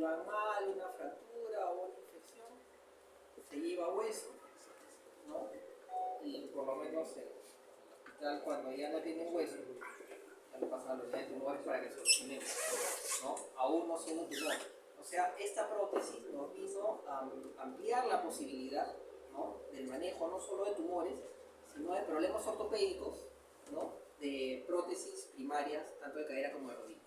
le va mal, una fractura o una infección, se lleva hueso, ¿no? Y por lo menos en el hospital, cuando ya no tienen hueso, ya lo pasan a los de tumores para que se obtienen, ¿no? Aún no siendo tumor. O sea, esta prótesis nos vino a ampliar la posibilidad, ¿no?, del manejo no solo de tumores, sino de problemas ortopédicos, ¿no?, de prótesis primarias, tanto de cadera como de rodilla.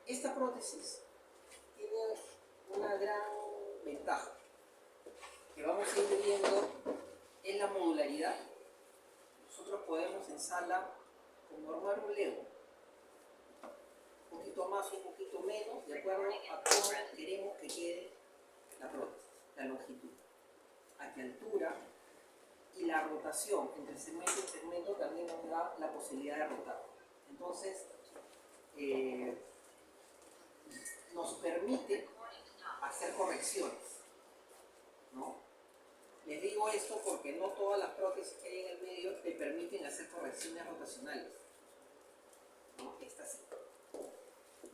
Esta prótesis tiene una gran ventaja que vamos a ir viendo en la modularidad. Nosotros podemos en sala como armar un Lego, un poquito más, un poquito menos, de acuerdo a cómo queremos que quede la prótesis, la longitud, a qué altura, y la rotación entre segmento y segmento también nos da la posibilidad de rotar. Entonces, nos permite hacer correcciones, ¿no? Les digo esto porque no todas las prótesis que hay en el medio te permiten hacer correcciones rotacionales, ¿no? Esta sí.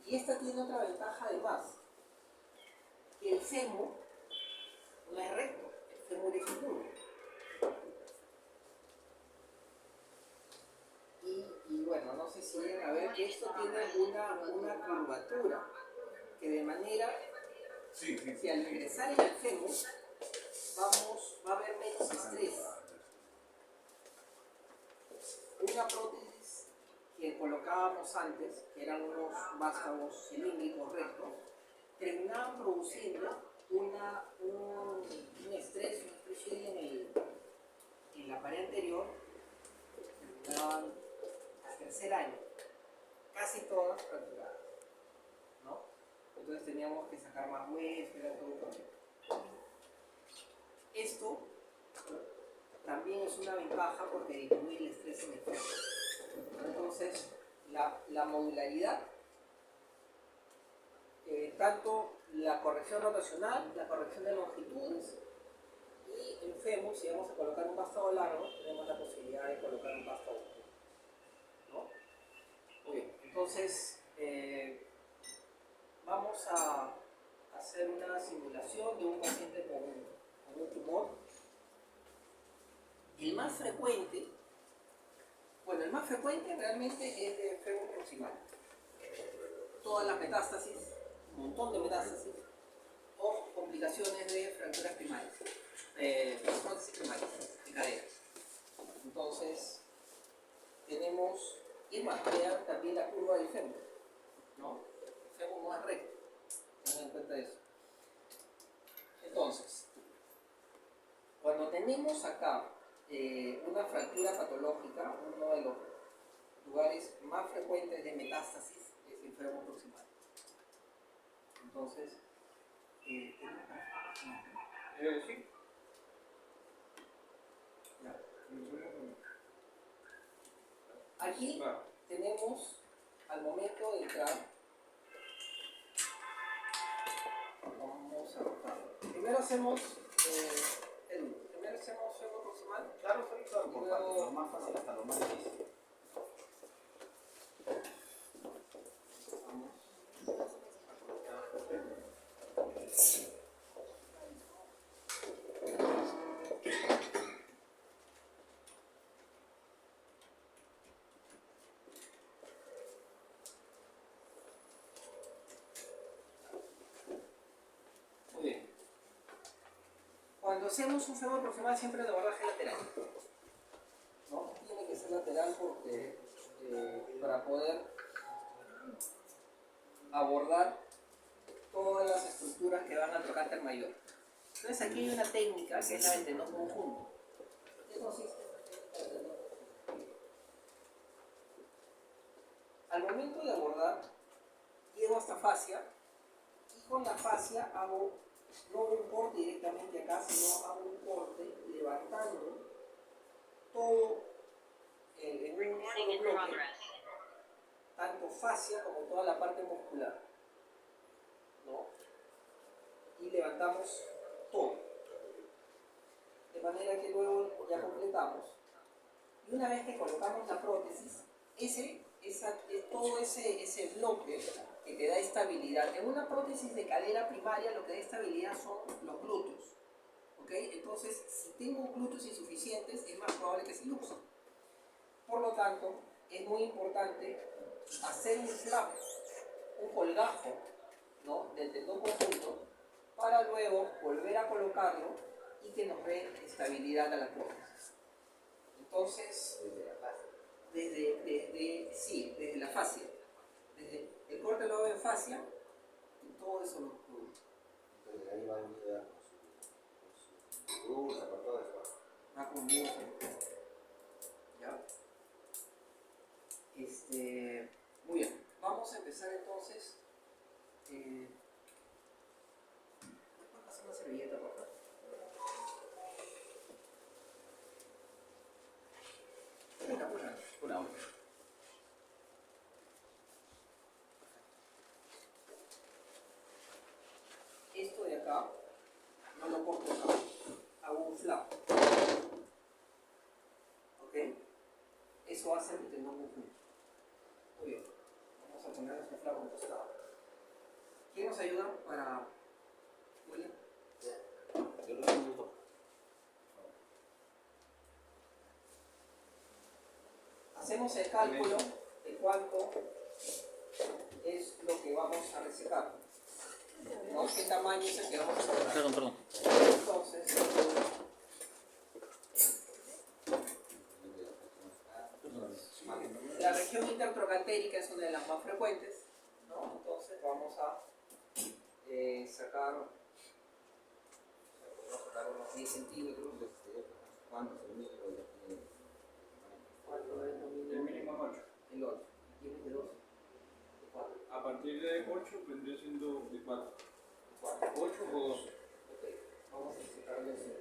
Y esta tiene otra ventaja además, que el fémur no es recto, el fémur es curvo. Y bueno, no sé si llegan a ver que esto tiene una curvatura, que de manera que al ingresar en el fémur va a haber menos estrés. Una prótesis que colocábamos antes, que eran unos vástagos cilíndricos rectos, terminaban produciendo un estrés, una presión en la pared anterior, terminaban al tercer año, casi todas fracturadas, ¿no? Entonces teníamos que sacar más hueso, era todo un problema. Esto también es una ventaja porque disminuye el estrés en el fémur. Entonces, la modularidad, tanto la corrección rotacional, la corrección de longitudes, y en fémur, si vamos a colocar un vástago largo, tenemos la posibilidad de colocar un vástago corto, ¿no? Muy bien, entonces vamos a hacer una simulación de un paciente con un tumor. El más frecuente, bueno, el más frecuente realmente es de fémur proximal. Todas las metástasis, un montón de metástasis, o complicaciones de fracturas primarias, prótesis primarias, de cadera. Entonces, tenemos, y más, vean también la curva del fémur, ¿no? El fémur no es recto, tengan en cuenta eso. Entonces, cuando tenemos acá una fractura patológica, uno de los lugares más frecuentes de metástasis es el fémur proximal. Entonces, sí. Ya. Aquí tenemos, al momento de entrar, vamos a rotar. Primero hacemos fémur proximal. Claro, soy todo por partes, lo más fácil hasta lo más difícil. Muy bien. Cuando hacemos un fémur proximal siempre de abordaje lateral, ¿no? Tiene que ser lateral porque para poder abordar todas las estructuras que van al trocánter mayor. Entonces aquí hay una técnica que es la del tendón conjunto. ¿Qué consiste? Al momento de abordar, llego hasta fascia y con la fascia hago no un corte directamente acá, sino hago un corte levantando todo en un solo bloque, tanto fascia como toda la parte muscular, ¿no? Y levantamos todo, de manera que luego ya completamos. Y una vez que colocamos la prótesis, todo ese bloque que te da estabilidad. En una prótesis de cadera primaria lo que da estabilidad son los glúteos. ¿Ok? Entonces, si tengo glúteos insuficientes, es más probable que se luxe. Por lo tanto, es muy importante hacer un flap, un colgajo, ¿no?, del tendón conjunto, para luego volver a colocarlo y que nos dé estabilidad a la prótesis. Entonces, desde la fascia. Desde el corte lo hago en fascia y todo eso lo incluye. Entonces ahí va unida con su brusa, con todo eso. Va con brusa. ¿Ya? Muy bien. Vamos a empezar entonces. ¿Me puedes pasar una servilleta, por favor? Una. Esto de acá, no lo corto acá, hago un flap. ¿Ok? Eso hace el tendón conjunto. Muy bien. Vamos a poner nuestro flap en costado. ¿Quién nos ayuda para William? Yo lo tengo. Hacemos el cálculo de cuánto es lo que vamos a resecar. ¿No? ¿Qué tamaño es el que vamos a resecar? Perdón. Entonces, la región intertrocantérica es una de las más frecuentes, ¿no? Entonces vamos a sacar unos 10 centímetros. ¿Cuánto es el mínimo? ¿Cuánto es lo mínimo? El mínimo es 8. El 8. ¿Tienes de 12? De 4. A partir de 8 vendría siendo de 4. 4. 8 o 12. Ok, vamos a sacarlo así.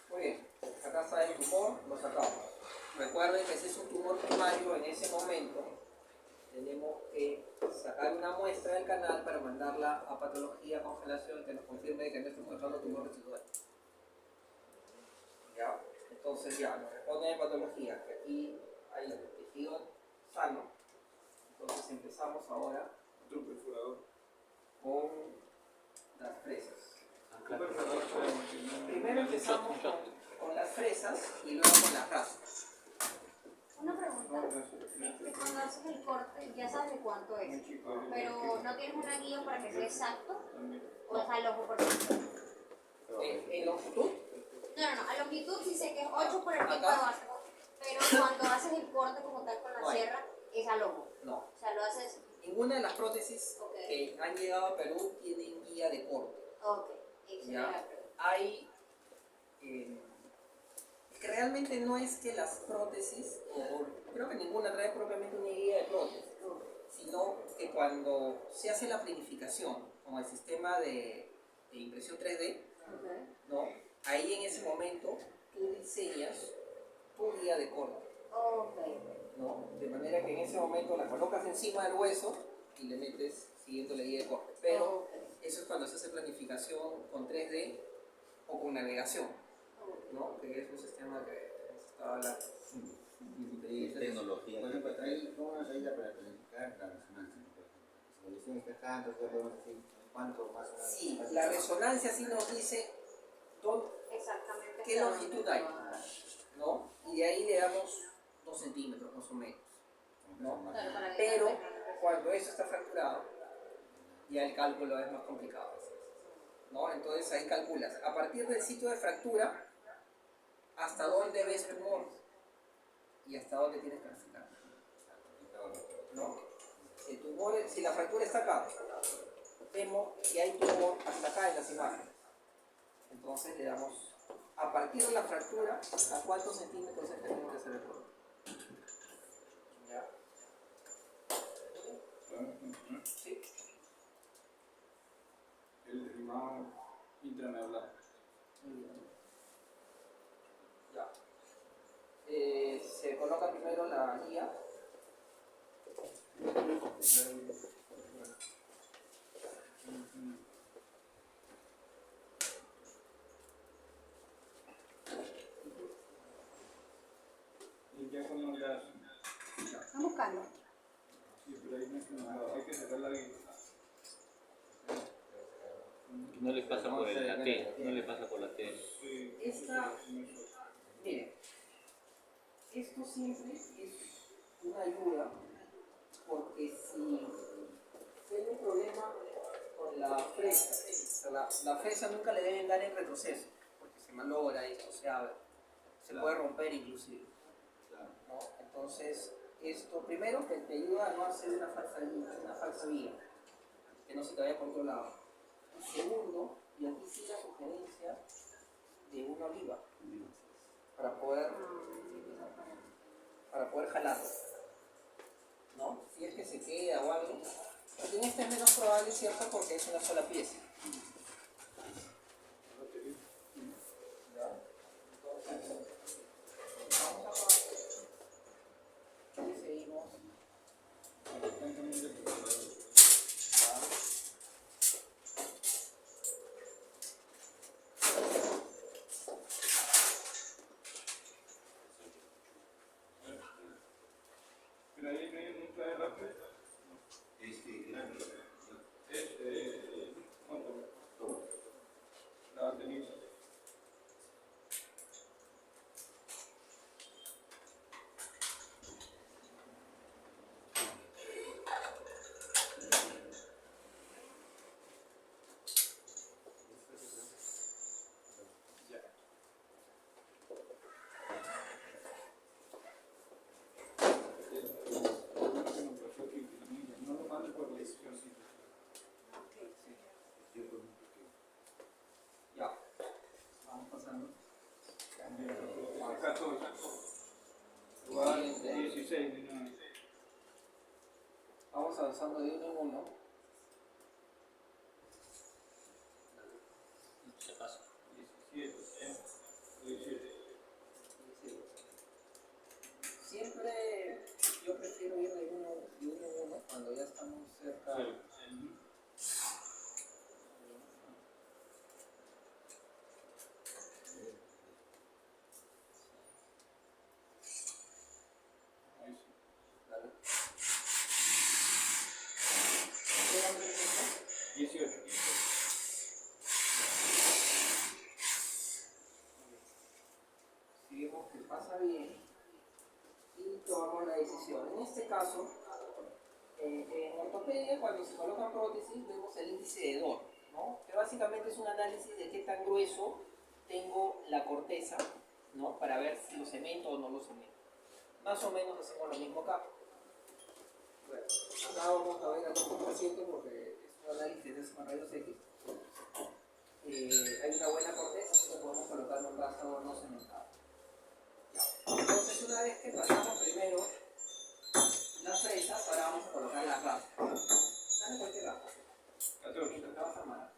Muy bien, acá está el tumor, lo sacamos. Recuerden que si es un tumor primario, en ese momento tenemos que sacar una muestra del canal para mandarla a patología, congelación, que nos confirme que no estamos dejando tumor residual. ¿Ya? Entonces ya, nos responde de patología, que aquí hay tejido sano. Entonces empezamos ahora Otro perforador. con las fresas. Un perforador para imaginar. Primero empezamos con las fresas y luego con las raspas. Una pregunta. Cuando haces el corte, ya sabes de cuánto es, Muy chico. pero no tienes una guía para que sea exacto También. o es al ojo por ejemplo. En longitud, No, a longitud sí sé que es 8 por el tipo de Acá. base, pero cuando haces el corte como tal con la No hay. sierra, es al ojo. no. O sea, lo haces, Ninguna de las prótesis Ok. que han llegado a Perú tienen guía de corte. ok, esa Ya. era la pregunta. Hay. Que realmente no es que las prótesis, o creo que ninguna trae propiamente una guía de prótesis, sino que cuando se hace la planificación con el sistema de impresión 3D, Ok. ¿no? Ahí en ese momento tú diseñas tu guía de corte, Ok. ¿no? De manera que en ese momento la colocas encima del hueso y le metes siguiendo la guía de corte. Pero Ok. eso es cuando se hace planificación con 3D o con navegación, ¿no? Que es un sistema que hemos estado hablando. Sí, tecnología. Por ejemplo, hay una salida para planificar la resonancia. Por ejemplo. Si la lesión está acá, entonces ya podemos decir cuánto más o menos. Sí, la resonancia sí nos dice Exactamente. qué longitud hay, ¿no? Y de ahí le damos 2 centímetros más o menos, ¿no? Claro, para que Pero veas. cuando eso está fracturado, ya el cálculo es más complicado, ¿no? Entonces ahí calculas, a partir del sitio de fractura, hasta dónde ves tumor y hasta dónde tienes que refinar, ¿no? Si la fractura está acá, vemos que hay tumor hasta acá en las imágenes. Entonces le damos, a partir de la fractura, a cuántos centímetros es que tenemos que hacer el corte. ¿Ya? ¿Sí? El derivado intramedular. Ya. Se coloca primero la guía. Y ya con las... Están buscando. Sí, pero ahí no es nada, hay que cerrar la guía. No le pasa por la T, no le pasa por la T. Sí, Esta, miren, esto siempre es una ayuda porque si tiene un problema con la fresa, o sea, la fresa nunca le deben dar en retroceso porque se malogra, esto se abre, se puede romper inclusive, ¿no? Entonces, esto primero te ayuda a no hacer una falsa vía, que no se te vaya por otro lado. Y segundo, y aquí sí la sugerencia de una oliva para poder jalarlo, ¿no? Si es que se queda o algo. Aquí en este es menos probable, ¿cierto? Porque es una sola pieza. ¿Ya? Entonces, vamos a y seguimos. Pero ahí no hay un traje rápido. ¿Cuánto? La batería. No lo mande por la decisión, sí. Ya. Vamos pasando. 14. Lugar 16. ¿No? Vamos avanzando de uno en uno. Se pasa. 17. 17. Siempre yo prefiero ir de uno en uno cuando ya estamos cerca. Ahí sí. Dale. ¿Qué nombre es esto? 18. Si vemos que pasa bien y tomamos la decisión. En este caso, en ortopedia, cuando se colocan prótesis, vemos el índice de Dor, ¿no? Que básicamente es un análisis de qué tan grueso tengo la corteza, ¿no? Para ver si lo cemento o no lo cemento. Más o menos hacemos lo mismo acá. Bueno, acá vamos a ver al 2% porque es un análisis de esos rayos X. Hay una buena corteza, entonces podemos colocar un brazo no cementado. Entonces, una vez que pasamos primero la fresa, ahora vamos a colocar las gafas. Dale cualquier gafa. 14. Trabaja mal.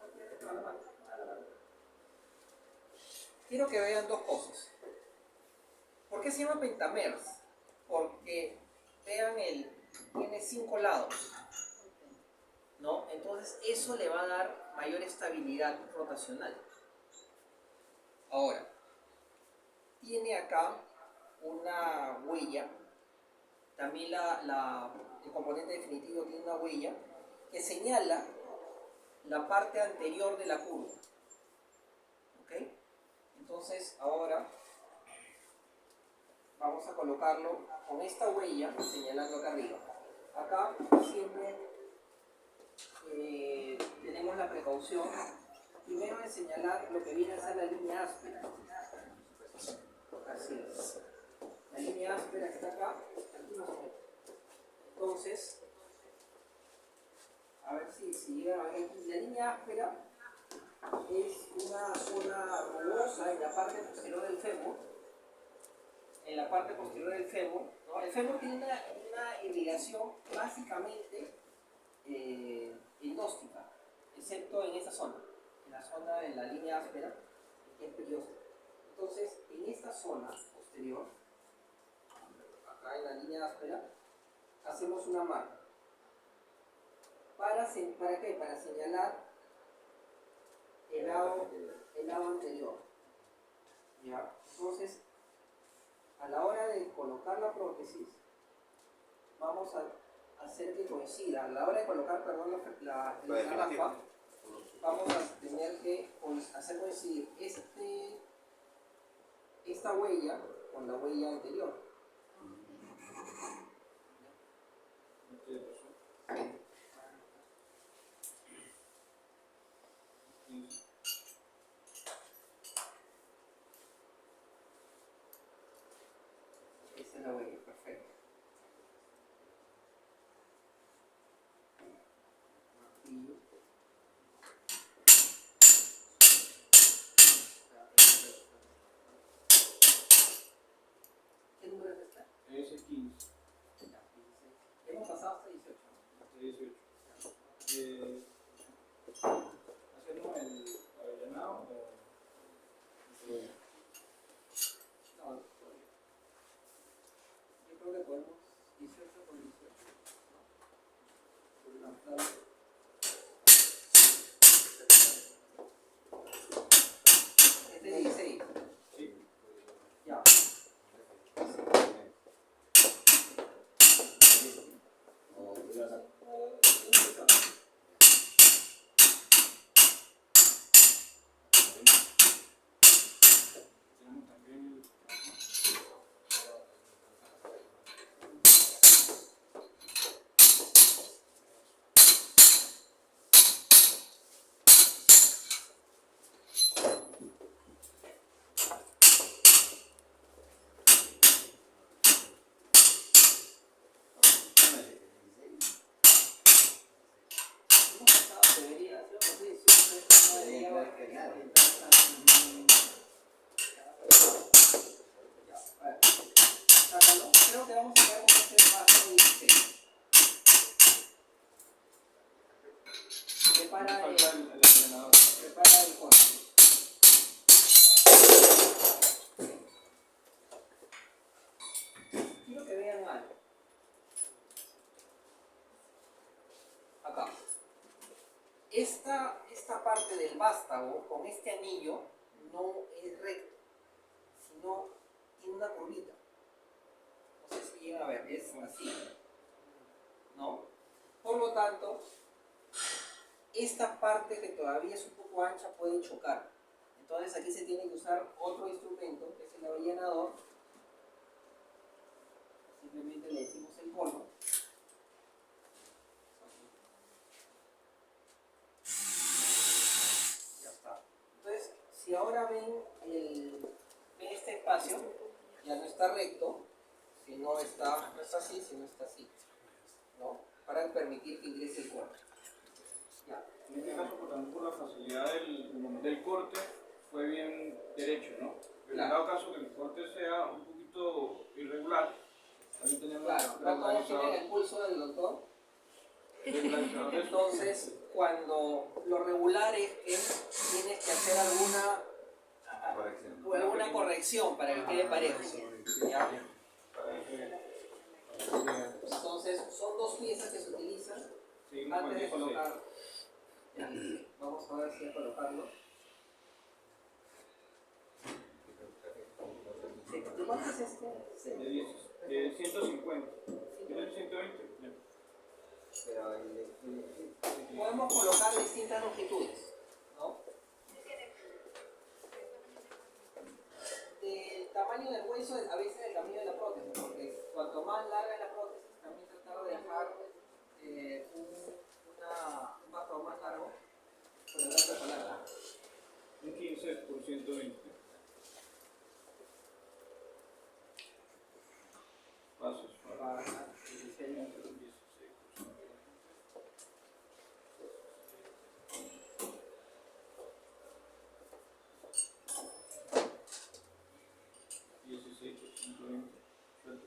Quiero que vean dos cosas. ¿Por qué se llama pentamers? Porque vean, tiene 5 lados, ¿no? Entonces eso le va a dar mayor estabilidad rotacional. Ahora, tiene acá una huella, también el componente definitivo tiene una huella que señala la parte anterior de la curva. ¿Ok? Entonces ahora vamos a colocarlo con esta huella señalando acá arriba. Acá siempre tenemos la precaución primero de señalar lo que viene a ser la línea áspera. Así es. La línea áspera que está acá, aquí más o menos. Entonces, a ver si llega a ver aquí. La línea áspera es una zona rugosa en la parte posterior del fémur. En la parte posterior del fémur, ¿no? El fémur tiene una irrigación básicamente endóstica, excepto en esta zona, en la zona de la línea áspera, que es periósteo. Entonces, en esta zona posterior, acá en la línea áspera, hacemos una marca. ¿Para qué? Para señalar el lado anterior. ¿Ya? Entonces, a la hora de colocar la prótesis, vamos a hacer que coincida. A la hora de colocar, perdón, la rampa, vamos a tener que hacer coincidir esta huella con la huella anterior. Esta es la huella, perfecto. Martillo. ¿Qué número es esta? Ese 15. Ya, 16. Hemos pasado hasta 18. Hasta 18. ¿Hacemos el avellanado o...? No, yo creo que podemos 18 con 18. ¿No? Este es 16. Sí. Ya. Tenemos también Hemos pasado, debería ser por 18. Debería quedar pegado. Sácalo. Creo que vamos a ver cómo hacer paso 16. Prepara el avellanado. cono. Quiero que vean algo. Acá. Esta parte del vástago con este anillo no es recto, sino tiene una curvita. No sé si llegan a ver, es así, ¿no? Por lo tanto, esta parte que todavía es un poco ancha puede chocar. Entonces aquí se tiene que usar otro instrumento, que es el avellanador. Simplemente le decimos el cono. Ya está. Entonces, si ahora ven este espacio, ya no está recto, no está así, sino está así, ¿no? Para permitir que ingrese el cono. Ya. En este caso, por la facilidad del corte, fue bien derecho, ¿no? Pero en Claro. dado caso que el corte sea un poquito irregular, también tenemos Claro, no todos tienen el pulso del doctor. regularizador de eso. Entonces, cuando lo regular es que tienes que hacer alguna corrección para que quede parejo. ¿Ya? Entonces, son dos piezas que se utilizan antes de colocar. Vamos a ver si a colocarlo. ¿De cuánto es este? De 150. ¿Tienes 120? Pero Podemos colocar distintas longitudes, ¿no? Del tamaño del hueso, a veces del tamaño de la prótesis, porque cuanto más larga es la prótesis, también tratar de dejar un vástago más largo con el brazo largo. Un 15 por 120. Pasos. Para el diseño. 16 por 120. Suelto.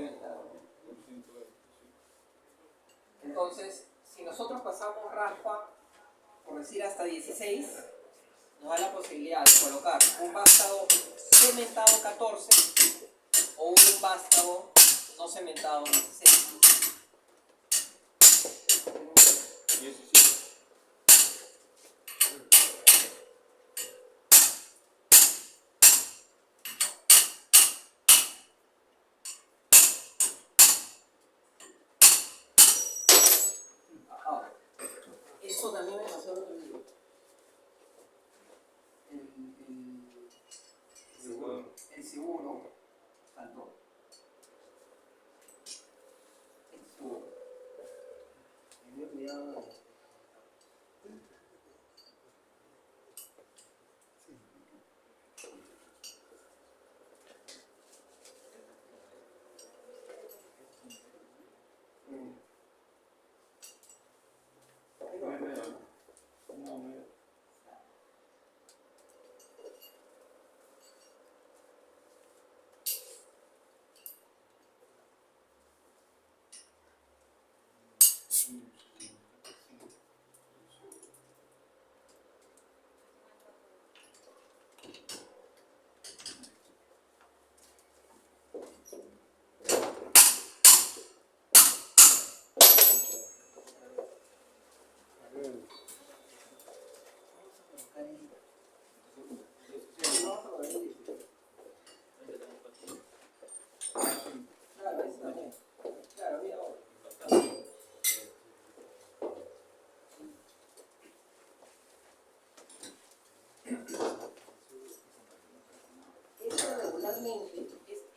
de cada uno. Entonces, si nosotros pasamos raspa, por decir hasta 16, nos da la posibilidad de colocar un vástago cementado 14 o un vástago no cementado 16. Esto también me pasó el otro día. El seguro faltó. Estuvo. Tenía cuidado.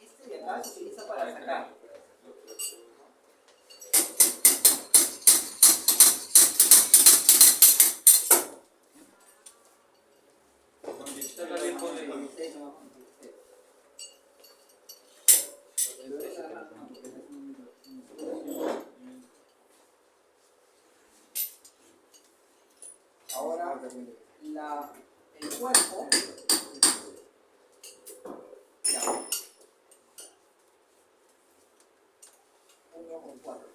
Este de acá se utiliza para sacar. Ahora, el cuerpo, ya, 1 con 4.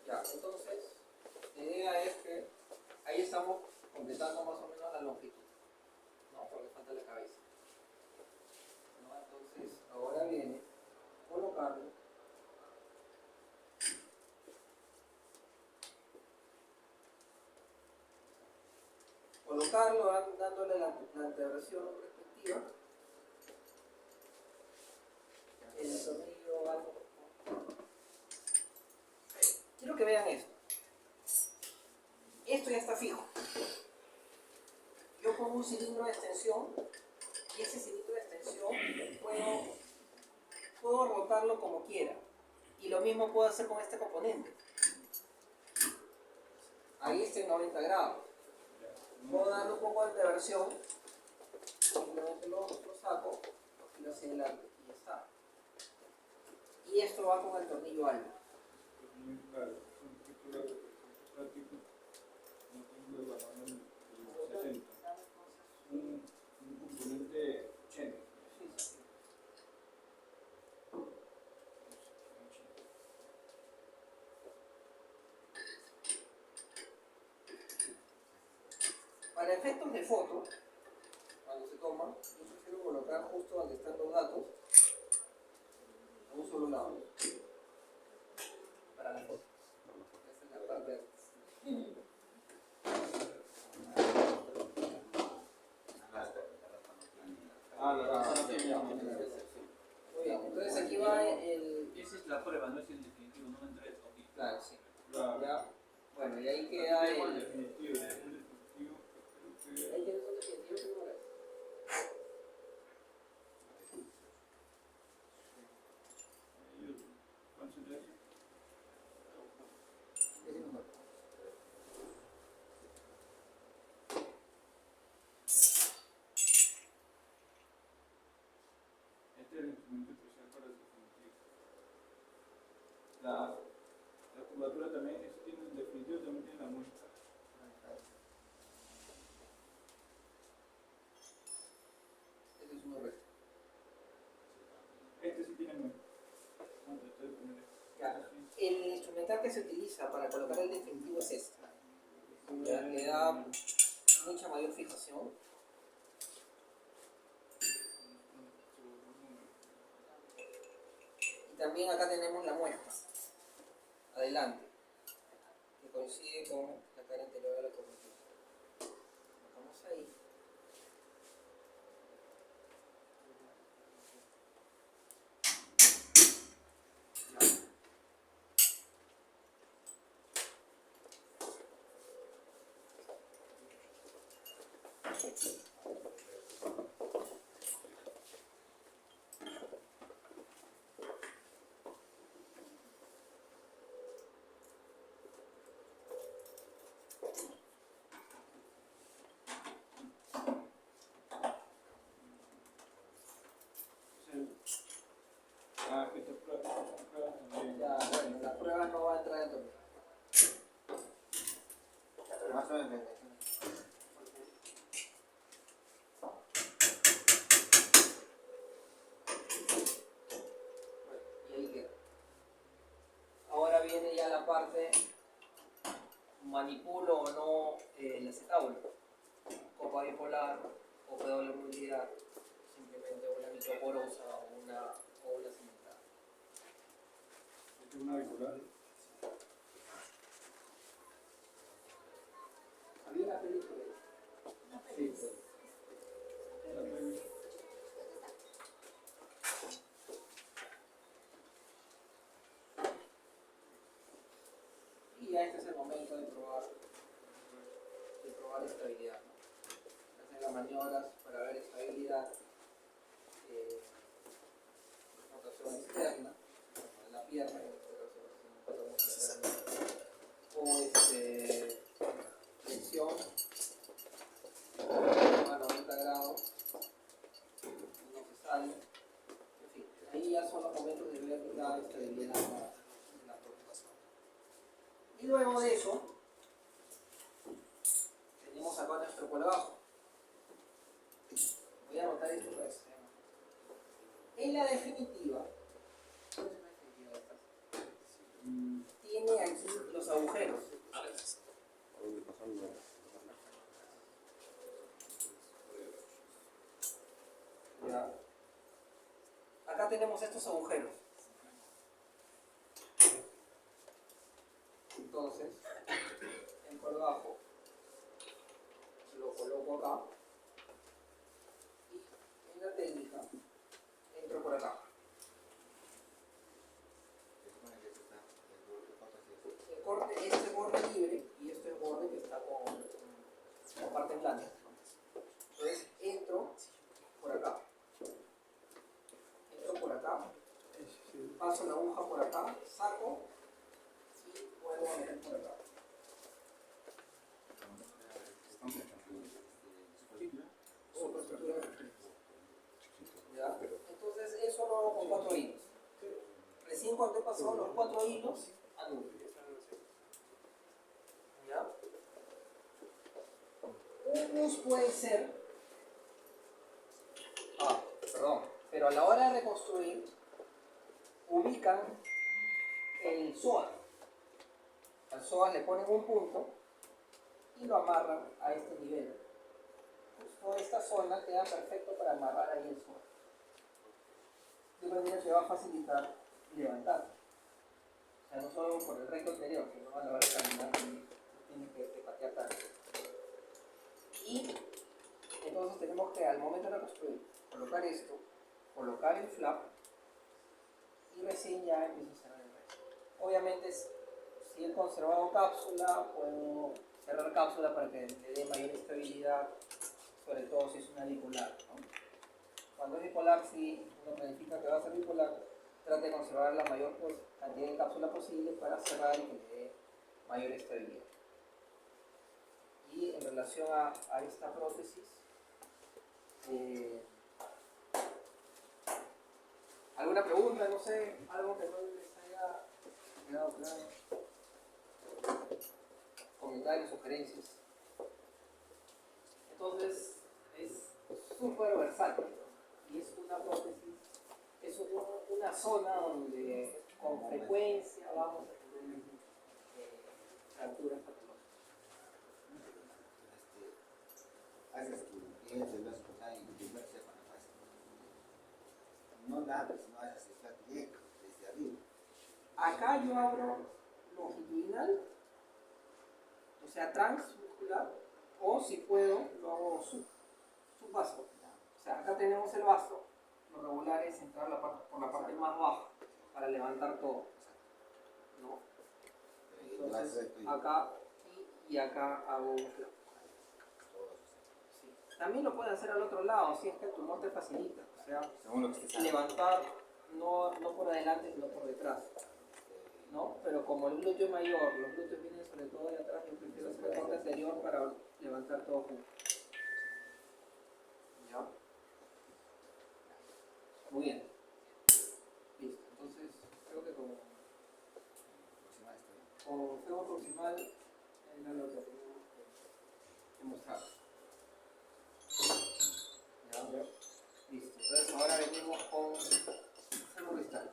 Ya, entonces, la idea es que ahí estamos completando más o menos la longitud, ¿no? Porque falta la cabeza, ¿no? Entonces, ahora viene colocarlo. Dándole la anteversión respectiva. El tornillo algo. Quiero que vean esto. Esto ya está fijo. Yo pongo un cilindro de extensión y ese cilindro de extensión puedo rotarlo como quiera. Y lo mismo puedo hacer con este componente. Ahí está en 90 grados. Puedo darle un poco de anteversión, simplemente lo saco y lo hacia adelante y ya está. Y esto va con el tornillo alto. Un componente 80. Para efectos de foto, cuando se toma, yo prefiero colocar justo donde están los datos, a un solo lado, para la foto. Esa es la parte. Muy bien, entonces aquí va el... Esa es la prueba, no es el definitivo, no me entrega. Claro, sí. Ya, bueno, y ahí queda el... Definitivo. Ahí tienes un definitivo que no ves. Este es el instrumento especial para el definitivo. La curvatura también, eso tiene el definitivo, también tiene la muestra. el instrumental que se utiliza para colocar el definitivo es este. Ya, le da mucha mayor fijación. Y también acá tenemos la muestra, adelante, que coincide con la cara anterior de la cornisa. Vamos ahí. Ah, que te pruebas también. Ya, bueno, la prueba no va a entrar dentro. Pero más o menos. Y ahí queda. Ahora viene ya la parte, manipulo o no el acetábulo, copa bipolar o doble movilidad, simplemente una microporosa o una cimentada. Es una bipolar. Había una película. Sí, sí. La peli. Y ya este es el momento de probar estabilidad, ¿no? Hacer las maniobras para ver estabilidad, rotación externa, de la pierna, en este caso, o flexión a 90 grados, no se sale, en fin, ahí ya son los momentos de ver la estabilidad de la prótesis. Y luego de eso, tenemos acá nuestro polo bajo. Voy a anotar esto para que se vea mejor. En la definitiva, tiene aquí los agujeros. Ya. Acá tenemos estos agujeros. Entonces, el polo bajo lo coloco acá y en la técnica entro por acá. El corte, este es borde libre y este es borde que está con parte plana. Entonces entro por acá. Entro por acá. Paso la aguja por acá, saco y vuelvo a meter por acá. ¿Ya? Entonces eso lo hago con 4 hilos. Recién cuando he pasado los 4 hilos, anulo. ¿Ya? Un mus puede ser, pero a la hora de reconstruir, ubican el psoas. Al psoas le ponen un punto y lo amarran a este nivel. Justo esta zona queda perfecto para amarrar ahí el psoas. De manera que va a facilitar levantar. O sea, no solo por el recto anterior, sino a la hora de caminar tiene que patear tanto. Y entonces tenemos que al momento de reconstruir, colocar esto, colocar el flap y recién ya empiezo a cerrar el resto. Obviamente si he conservado cápsula, puedo cerrar cápsula para que le dé mayor estabilidad, sobre todo si es una bipolar, ¿no? Cuando es bipolar, si uno planifica que va a ser bipolar, trata de conservar la mayor cantidad de cápsula posible para cerrar y que le dé mayor estabilidad. Y en relación a esta prótesis, ¿alguna pregunta? No sé, algo que no les haya quedado claro. Comentarios, sugerencias. Entonces, es súper versátil y es una prótesis, es una zona donde con frecuencia vamos a tener fracturas patológicas. Haces que pienses las cosas y que no sepan la fase. No nada, sino haces el flat directo, desde arriba. Acá yo abro longitudinal, o sea, transmuscular, o si puedo, lo hago subvaso. O sea, acá tenemos el vaso, lo regular es entrar por la parte más baja para levantar todo, ¿no? Entonces, acá y acá hago un flat. Sí. También lo pueden hacer al otro lado, si es que el tumor te facilita, o sea, levantar no por adelante, sino por detrás, ¿no? Pero como el glúteo mayor, los glúteos vienen sobre todo de atrás, yo prefiero hacer el corte anterior para levantar todo junto. ¿Ya? Muy bien. Listo. Entonces, creo que con febo proximal era lo que teníamos que mostrar. ¿Ya? Listo. Entonces, ahora venimos con febo distal.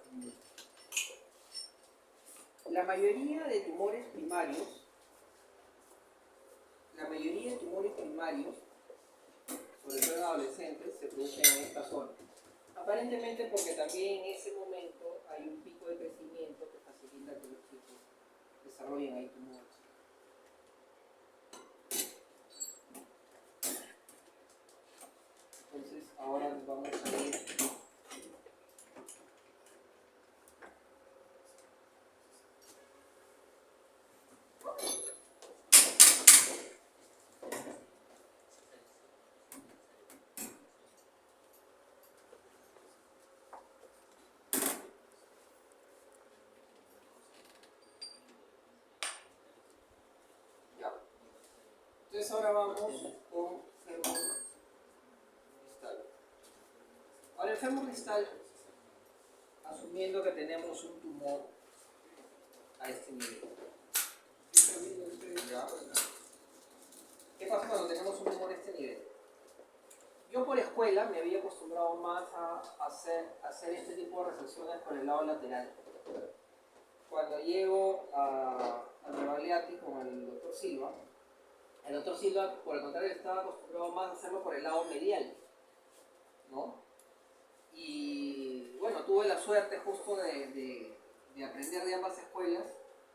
La mayoría de tumores primarios, sobre todo en adolescentes, se producen en esta zona. Aparentemente porque también en ese momento hay un pico de crecimiento que facilita que los chicos desarrollen ahí tumores. Entonces ahora nos vamos a ir ya. Entonces ahora vamos con fémur distal. Ahora el fémur distal, asumiendo que tenemos un tumor a este nivel. ¿Ya? ¿Qué pasa cuando tenemos un tumor a este nivel? Yo por escuela me había acostumbrado más a hacer este tipo de resecciones por el lado lateral. Cuando llego a Rebagliati con el doctor Silva por el contrario estaba acostumbrado más a hacerlo por el lado medial, ¿no? Y bueno, tuve la suerte justo de aprender de ambas escuelas,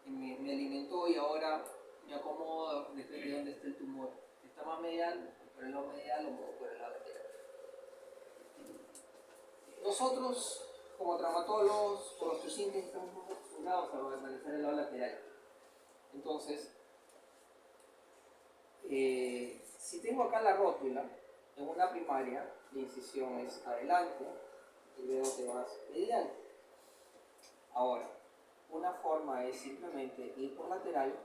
que me alimentó y ahora me acomodo, depende de dónde esté el tumor. Si está más medial, por el lado medial o por el lado lateral. Nosotros, como traumatólogos, por nuestros síntomas, estamos muy acostumbrados a analizar el lado lateral. Entonces, si tengo acá la rótula, en una primaria, la incisión es adelante y luego te vas medial. Ahora, una forma es simplemente ir por lateral,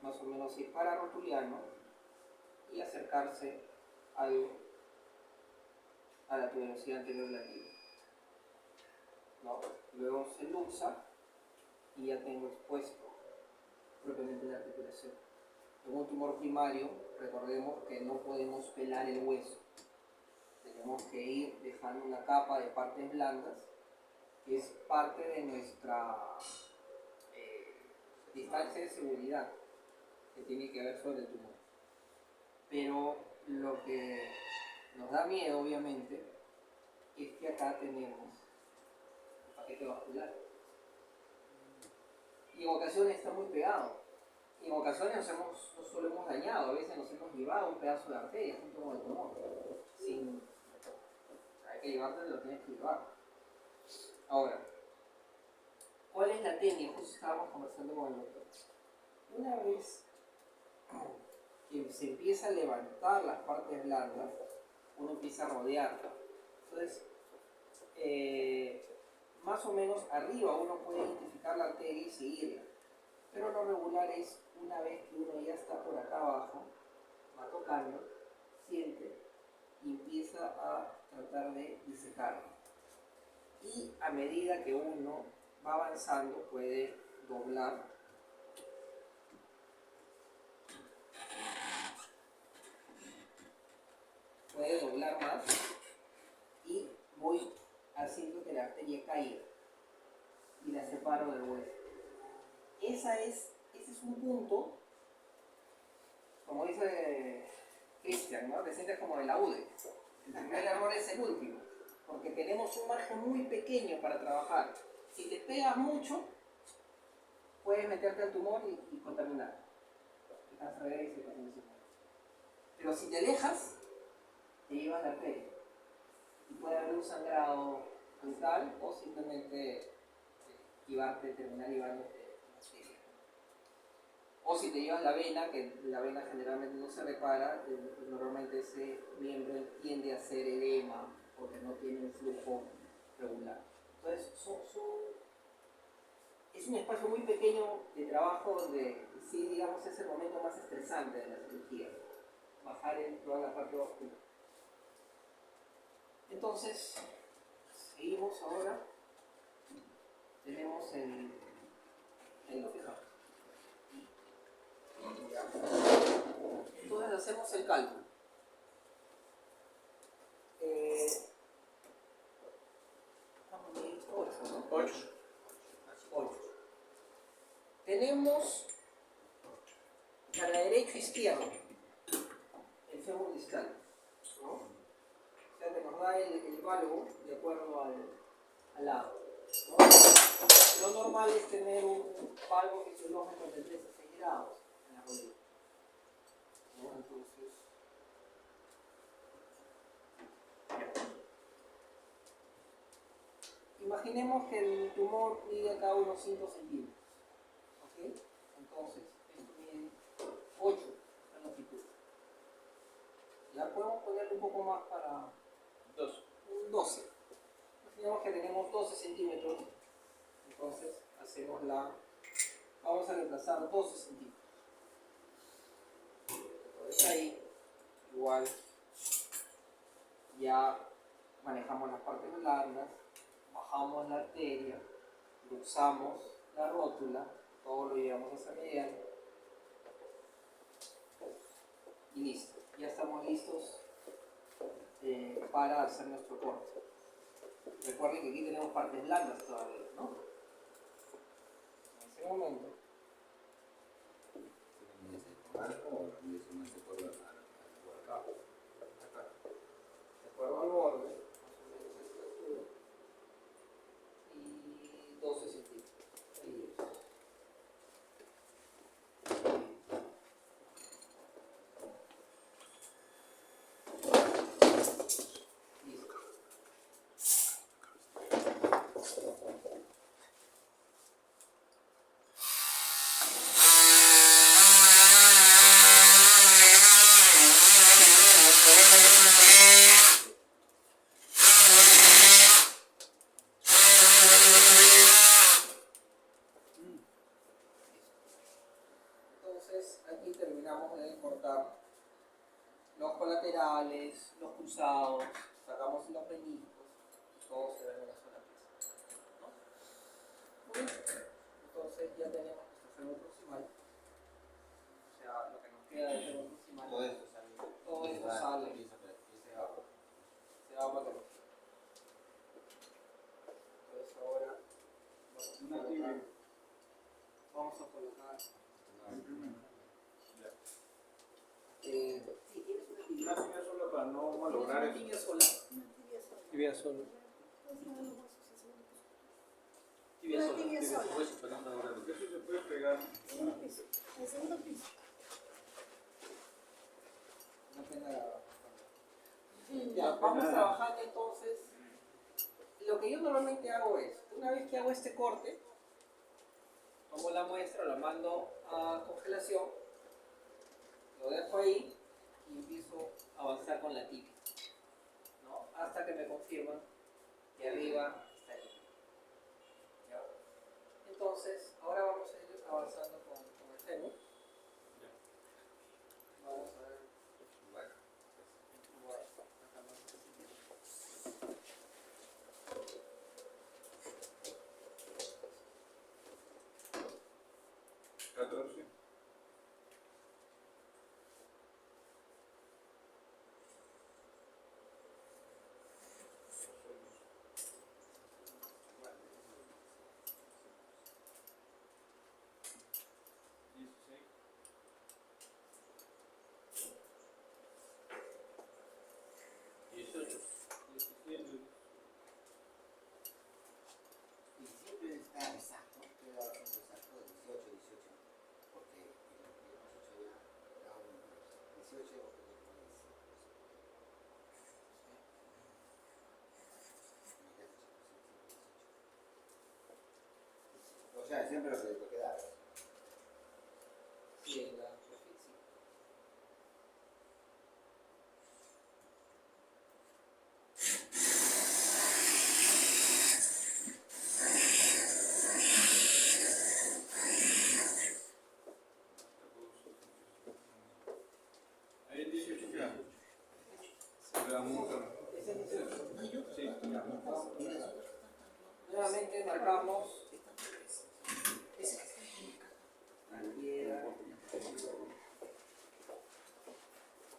más o menos ir para rotuliano y acercarse a la tuberosidad anterior relativa, ¿no? Luego se luxa y ya tengo expuesto propiamente la articulación. En un tumor primario, recordemos que no podemos pelar el hueso. Tenemos que ir dejando una capa de partes blandas, que es parte de nuestra distancia de seguridad que tiene que ver sobre el tumor. Pero lo que nos da miedo, obviamente, es que acá tenemos el paquete vascular. Y en ocasiones está muy pegado. Y en ocasiones no solo hemos dañado, a veces nos hemos llevado un pedazo de arteria junto con el tumor. Hay que llevarte, lo tienes que llevar. Ahora, ¿cuál es la técnica? Justo estábamos conversando con el doctor. Una vez que se empieza a levantar las partes blandas, uno empieza a rodearla. Entonces, más o menos arriba uno puede identificar la arteria y seguirla. Pero lo regular es una vez que uno ya está por acá abajo, va tocando, siente y empieza a tratar de disecarlo. Y a medida que uno va avanzando puede doblar más y voy haciendo que la arteria caiga y la separo del hueso. Ese es un punto, como dice Christian, ¿no? Te sientes como el laude. El primer error es el último, porque tenemos un margen muy pequeño para trabajar. Si te pegas mucho, puedes meterte al tumor y contaminar. Pero si te alejas, te llevas la arteria. Y puede haber un sangrado brutal o simplemente terminar llevándote bacteria. O si te llevas la vena, que la vena generalmente no se repara, normalmente ese miembro tiende a hacer edema porque no tiene un flujo regular. Entonces, es un espacio muy pequeño de trabajo donde sí, digamos, es el momento más estresante de la cirugía, bajar en toda la parte oscura. Entonces, seguimos ahora, tenemos ahí lo fijamos. Entonces hacemos el cálculo. 8, ¿no? 8. 8. Tenemos para derecho e izquierdo el fémur distal, ¿no? O sea que nos da el valgo de acuerdo al lado, ¿no? Lo normal es tener un valgo fisiológico de 3 a 6 grados en la rodilla, ¿no? Entonces, imaginemos que el tumor mide acá unos 5 centímetros, ¿ok? Entonces, esto mide 8 en longitud. Ya podemos ponerle un poco más para 12. Imaginemos que tenemos 12 centímetros, entonces vamos a reemplazar 12 centímetros. Entonces ahí, igual, ya manejamos las partes blandas, bajamos la arteria, luxamos la rótula, todo lo llevamos hacia mediano y listo. Ya estamos listos para hacer nuestro corte. Recuerden que aquí tenemos partes blandas todavía, ¿no? En ese momento. De acuerdo al borde, y 12 centímetros. Ahí es. Entonces aquí terminamos de cortar los colaterales, los cruzados, sacamos los meniscos, todo se ve en una sola pieza, ¿no? Muy bien. Entonces ya tenemos nuestro fémur proximal, o sea, lo que nos queda del fémur proximal. Todo esto sale, se va para acá. Entonces ahora vamos a colocar. Sí, tienes una tibia. Una tibia sola para no malograr Una eso. tibia sola. Tibia solo. Una tibia sola. Porque eso se puede pegar. El segundo piso. Una pena. Ya, vamos trabajando entonces. Lo que yo normalmente hago es, una vez que hago este corte, tomo la muestra, la mando a congelación, lo dejo ahí y empiezo a avanzar con la tibia, ¿no? Hasta que me confirman que arriba está ahí. ¿Ya? Entonces, ahora vamos a ir avanzando con el fémur. Vamos a ver. Bueno, acá más sencillo. sea, siempre lo que da. Sí, en la sí. Ahí el 18 que da. Se le da un motor. Ese es el 18. Sí, ya. Nuevamente marcamos ese que está ahí.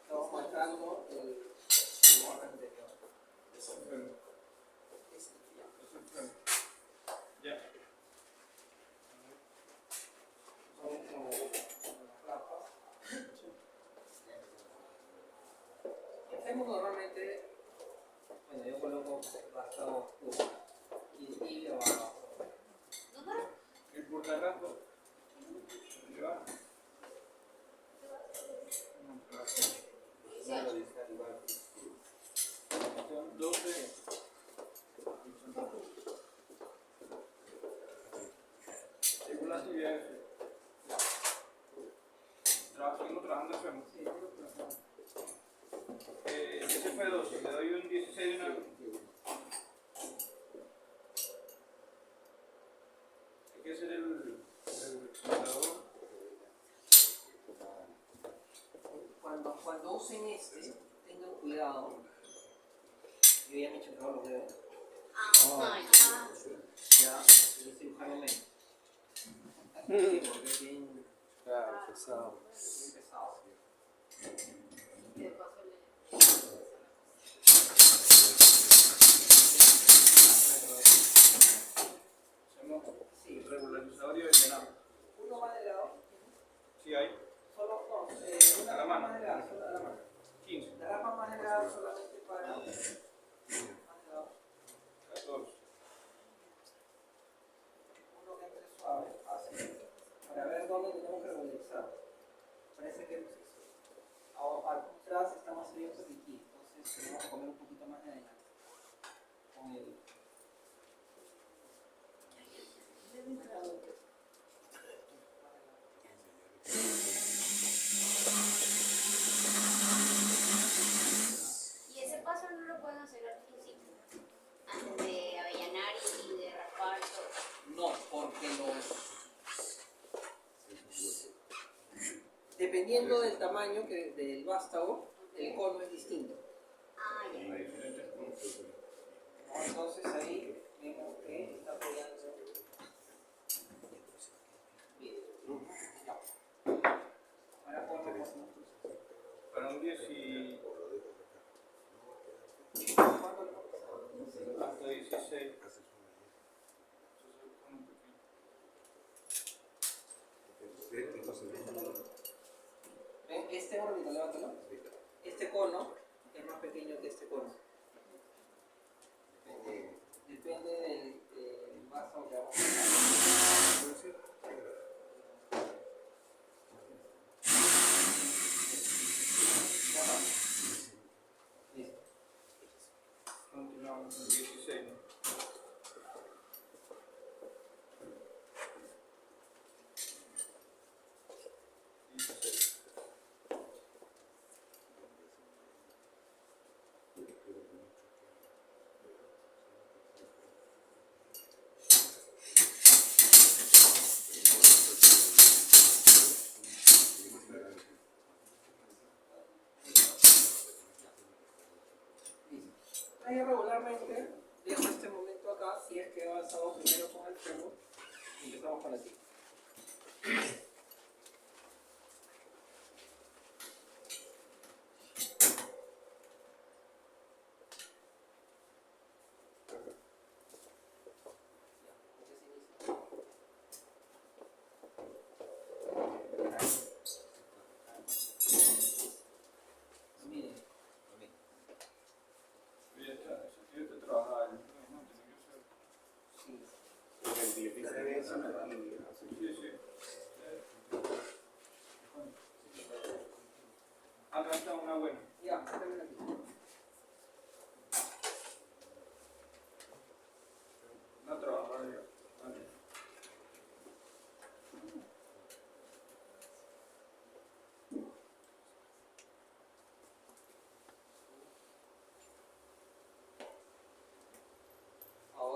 Estamos marcando el orden anterior. Es el freno. Este, Es el freno. Ya. son como las lapas. Hacemos normalmente, bueno, yo coloco bastado y abajo. ¿Número? El portarrango. ¿Dónde va? Son 12. Según la actividad de fe. Seguimos trabajando en FEMO. Ese fue 12. Le doy un 16 de una. Hay que hacer el computador. Cuando usen este, tengan cuidado. Yo ya me he chocado los dedos. Ah, Ya, yo estoy buscando menos. Sí, porque es bien Pesado. pesado. de paso le... Hacemos Sí, el regularizador y el llenado. uno más delgado. Sí, hay. Solo, no, una A la rama mano. más delgada, solo a la mano. 15. La rama más delgada solamente para más delgado. 14. Uno que entre suave, fácil. Para ver dónde tenemos que regularizar. Parece que atrás está más abierto que aquí. Entonces tenemos que comer un poquito más de adelante. Con el... Y ese paso no lo pueden hacer al principio, antes de avellanar y de raspar todo. No, porque dependiendo del tamaño del vástago, el cono es distinto. Ah, ya. Hay diferentes puntos. ¿No? Entonces ahí vemos que está apoyando bien. Ya. Ahora ponemos Para un 10 y ¿cuánto le vamos a hacer? hasta 16. ¿Ven? Este órbita, levántalo. Este cono es más pequeño que este cono. Depende del vaso que vamos a usar. Listo. Continuamos con 16. ¿No? Ahí regularmente dejo este momento acá, si es que he avanzado primero con el fémur y empezamos con la tibia. Miren, Ya está. Eso tiene que trabajar. No, tiene que ser. sí. El 16 es una actividad. Sí, sí.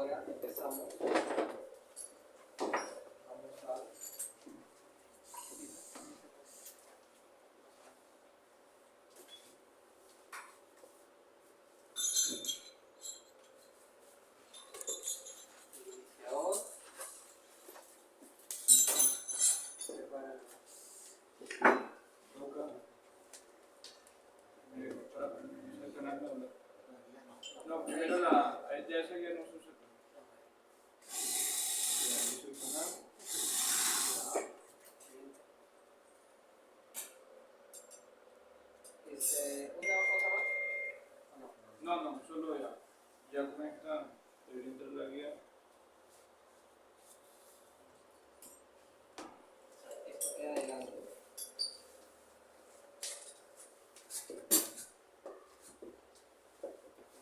ahora empezamos. Vamos a iniciador. Prepara. Para seleccionar la. No, primero ya ese ya no se usa. ¿Una cosa más? ¿O no? No, solo ya. Ya con esta debería entrar la guía. Esto queda adelante.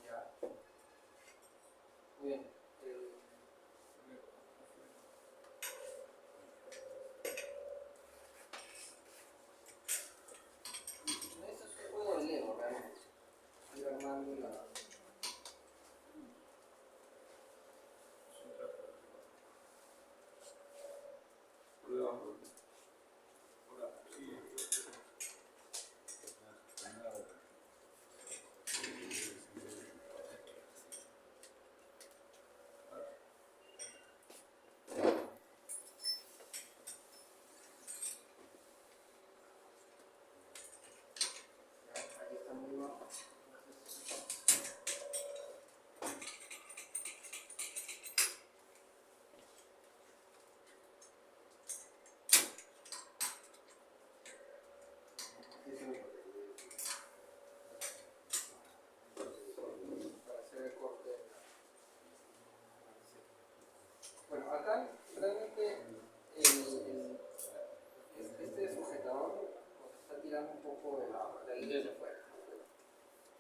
Ya. Muy bien. Esto es un juego de Lego, realmente. Ir armando la... Por debajo. Por abajo. Sí. Ahí está muy bajo. Para hacer el corte. Bueno, acá realmente este sujetador nos está tirando un poco de la guía hacia afuera.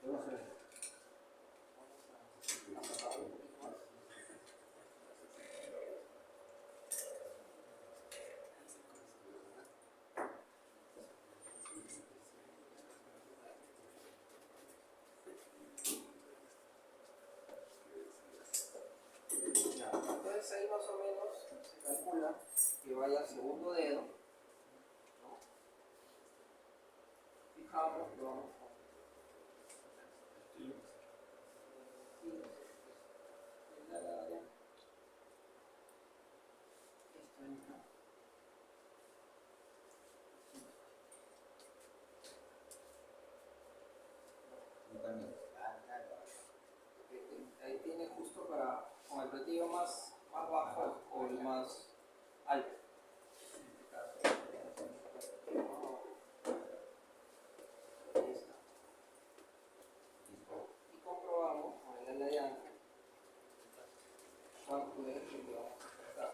Vamos a apretar un poquito más. Ya, entonces ahí más o menos se calcula que vaya al segundo dedo, ¿no? Fijamos que vamos a esto entra. Ahí tiene justo para con el platillo más bajo o el más alto. En este caso, ahí está. Y comprobamos con el aliante cuánto es lo que vamos a cortar.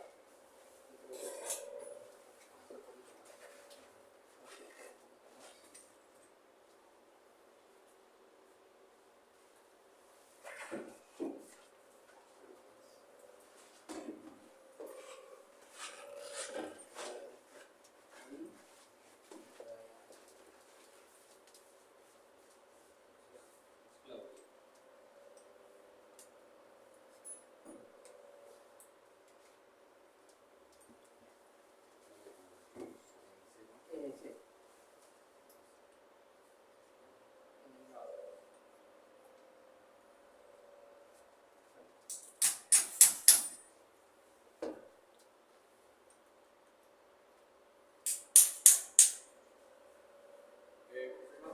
Sí.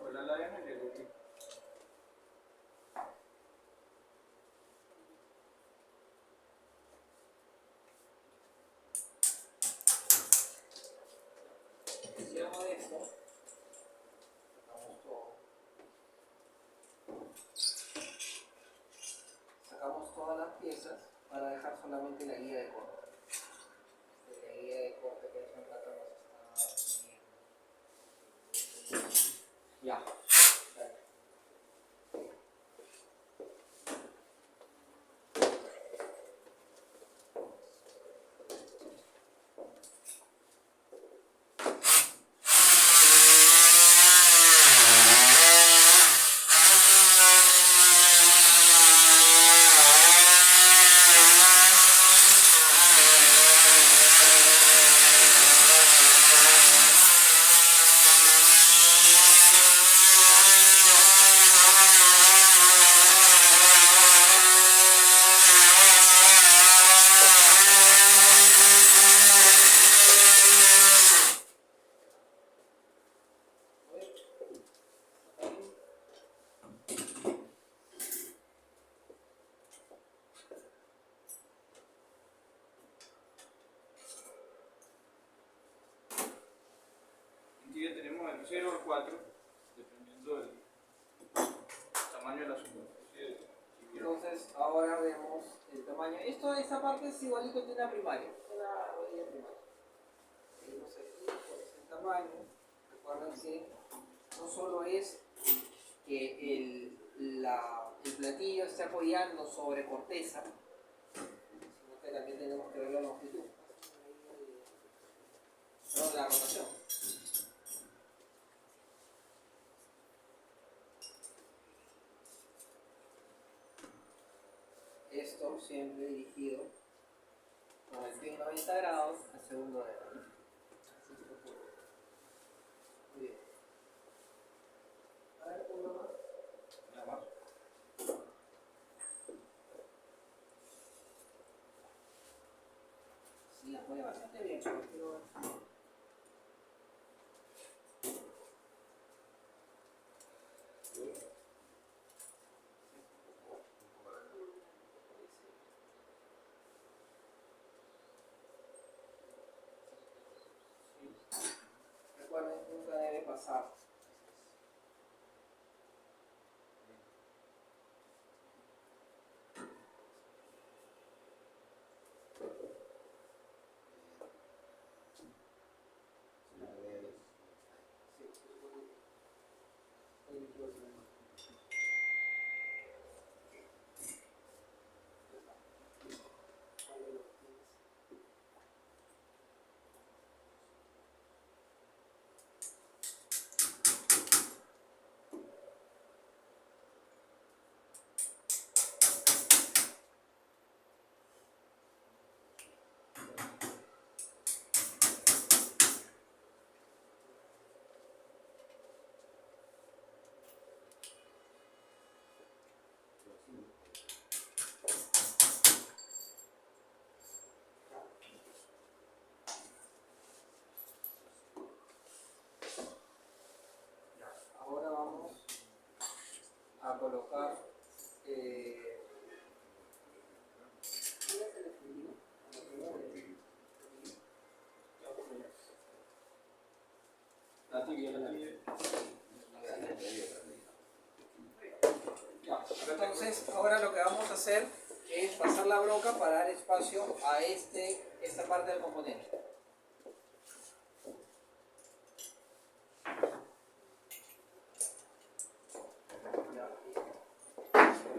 Fue la diana y el último. Luego de esto, sacamos todo. Sacamos todas las piezas para dejar solamente la guía de corte. La guía de corte que hace un rato nos está pidiendo. Ya. Dale. al 0 o al 4, dependiendo del tamaño de la superficie. Entonces ahora vemos el tamaño. Esta parte es igualito que una primaria. Una rodilla primaria. Seguimos aquí por ese tamaño. Recuerden que no solo es que el platillo esté apoyando sobre corteza, sino que también tenemos que ver la longitud. No, la rotación. Esto siempre dirigido con el pin 90 grados al segundo dedo. Así se ocurre. Muy bien. A ver, uno más. Nada más. Sí, apoya bastante bien. Pero... Recuerden, nunca debe pasar. Ahora vamos a colocar La tibia, la tibia. ya. Entonces, ahora lo que vamos a hacer es pasar la broca para dar espacio a esta parte del componente.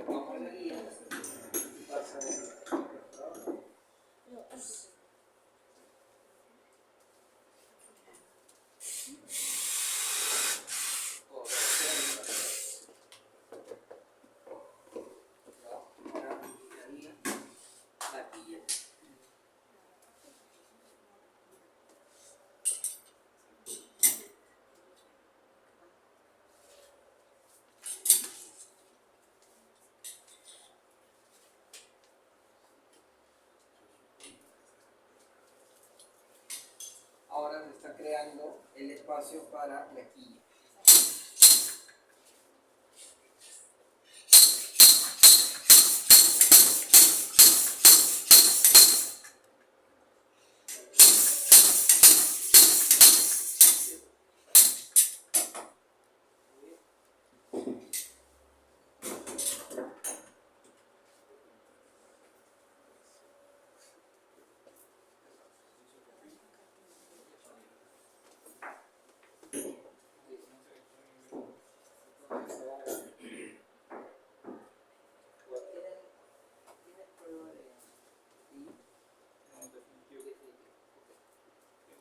Colocamos la guía, pasa ahora se está creando el espacio para la quilla.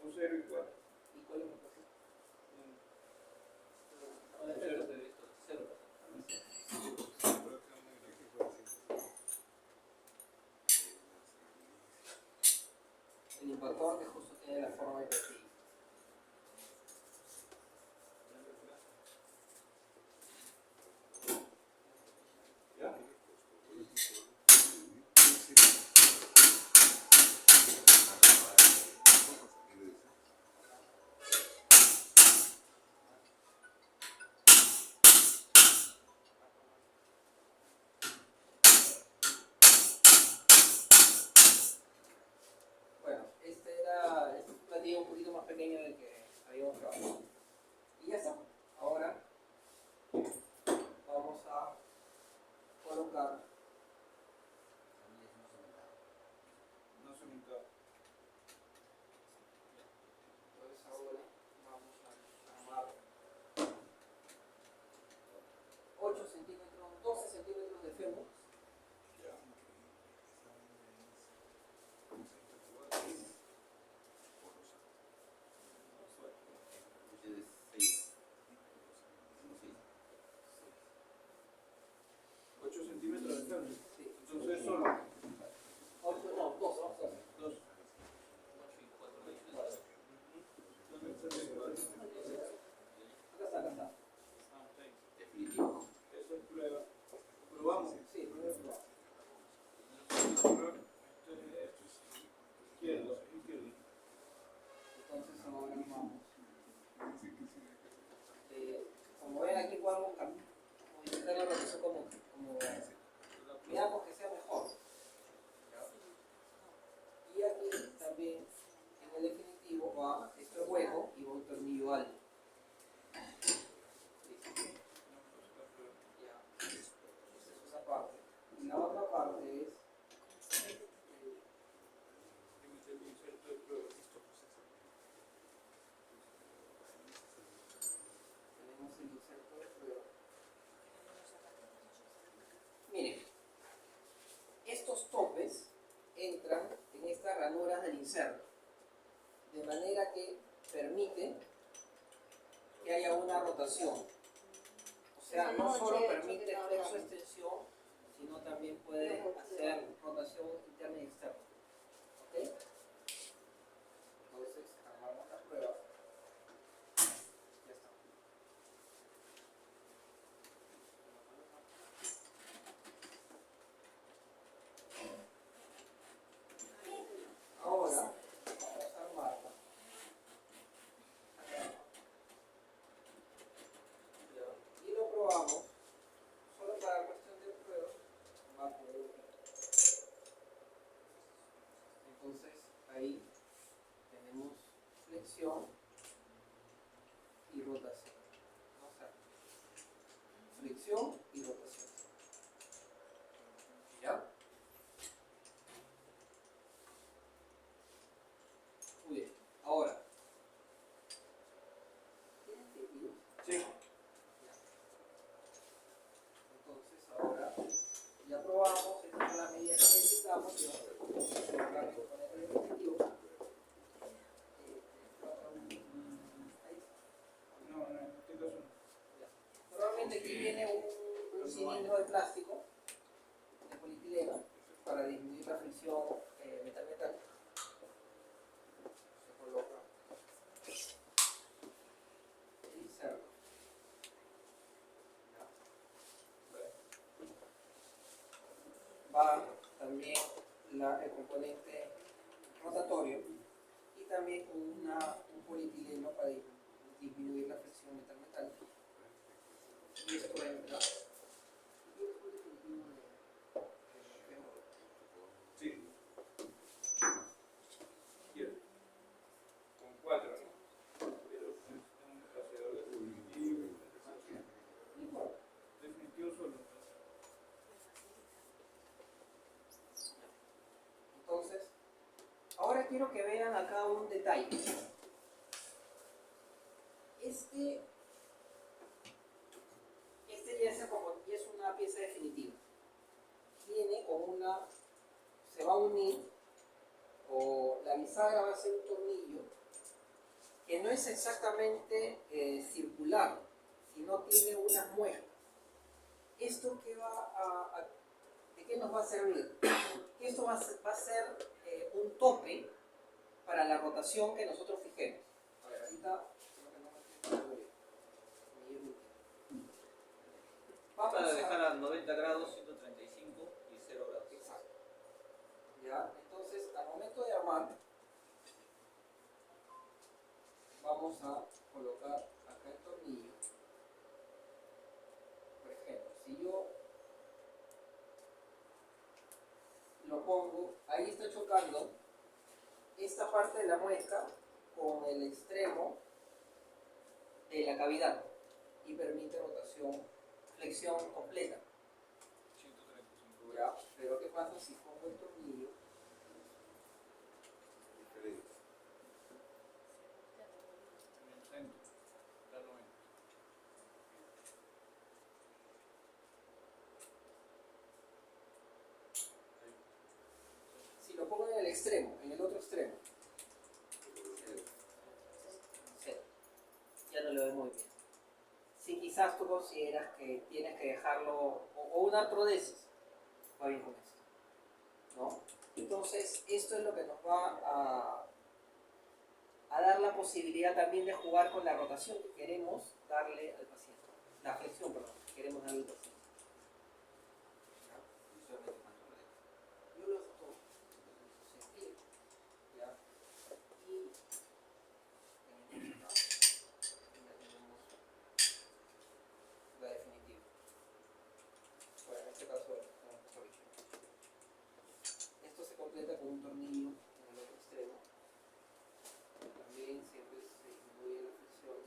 Un 0 y 4. ¿Y cuál es el espacio? El impactor que justo tiene la forma de platillo. ¿Ya? Bueno, este era un platillo un poquito centímetros, 12 centímetros de fémur. Es 6. 8 centímetros de fémur. Sí. Entonces solo 8, no, 12, vamos a ver. 2. Acá está. Definitivo. Eso es prueba. Probamos. Sí, primero probamos. Izquierdo. Entonces ahora vamos. Como ven aquí podemos modificar la rotación como veamos que sea mejor. Y aquí también en el definitivo va este hueco y va un tornillo alto. Ya. Esa es esa parte. Y la otra parte es tenemos el inserto de prueba. Miren, estos topes entran en estas ranuras del inserto, de manera que permite que haya una rotación. O sea, no solo permite flexo-extensión, sino también puede hacer rotación interna y externa. ¿Ok? Entonces, armamos la prueba. Ya está. Ahora vamos a armarla. Y lo probamos solo para cuestión de prueba. Va a poder. Entonces ahí tenemos flexión y rotación. Vamos a ver. Flexión y rotación. ¿Ya? Muy bien. Ahora. ¿Tienes sentido? Sí. Ya. Entonces ahora ya probamos, estas son las medidas que necesitamos y vamos a colocar el componente definitivo. Ahí. No, en este caso no. Ya. Normalmente aquí viene un cilindro de plástico, de polietileno, para disminuir la fricción metal-metal. Se coloca el inserto. Va también el componente rotatorio y también un polietileno para disminuir la fricción metal-metal. Y esto entra. Sí. Izquierdo. Con 4, ¿no? Pero un hacedor definitivo. Definitivo solo. Entonces, ahora quiero que vean acá un detalle. Este ya es una pieza definitiva. Viene con se va a unir, o la bisagra va a ser un tornillo que no es exactamente circular, sino tiene unas muescas. ¿Esto de qué nos va a servir? Esto va a ser un tope para la rotación que nosotros fijemos. A ver, ahorita creo que no me estoy poniendo bien. Vamos Para a dejar a 90 grados, 135 y 0 grados. exacto. ¿Ya? Entonces, al momento de armar, vamos a colocar acá el tornillo. Por ejemplo, si yo lo pongo, ahí está chocando esta parte de la muesca con el extremo de la cavidad y permite rotación, flexión completa. 135 ¿Ya? Pero ¿qué pasa si pongo el tornillo? Diferente. en el centro. Da 90. extremo, en el otro extremo. Cero. Ya no lo ve muy bien. Si quizás tú consideras que tienes que dejarlo, o una artrodesis, va bien con esto, ¿no? Entonces, esto es lo que nos va a dar la posibilidad también de jugar con la rotación que queremos darle al paciente. La flexión, perdón, que queremos darle al paciente. Yo lo dejo todo. Sentido. ¿Ya? Y tenemos acá. Ya tenemos la definitiva. Bueno, en este caso tenemos que solucionar. Esto se completa con un tornillo en el otro extremo. También siempre se disminuye la fricción.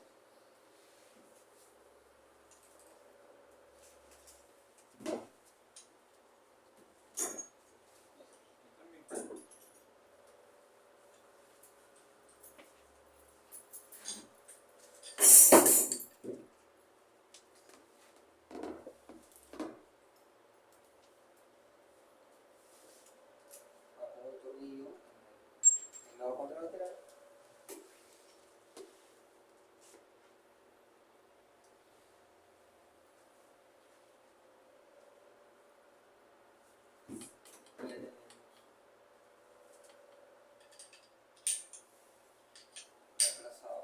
Va con un tornillo en el lado contralateral. Ya tenemos reemplazado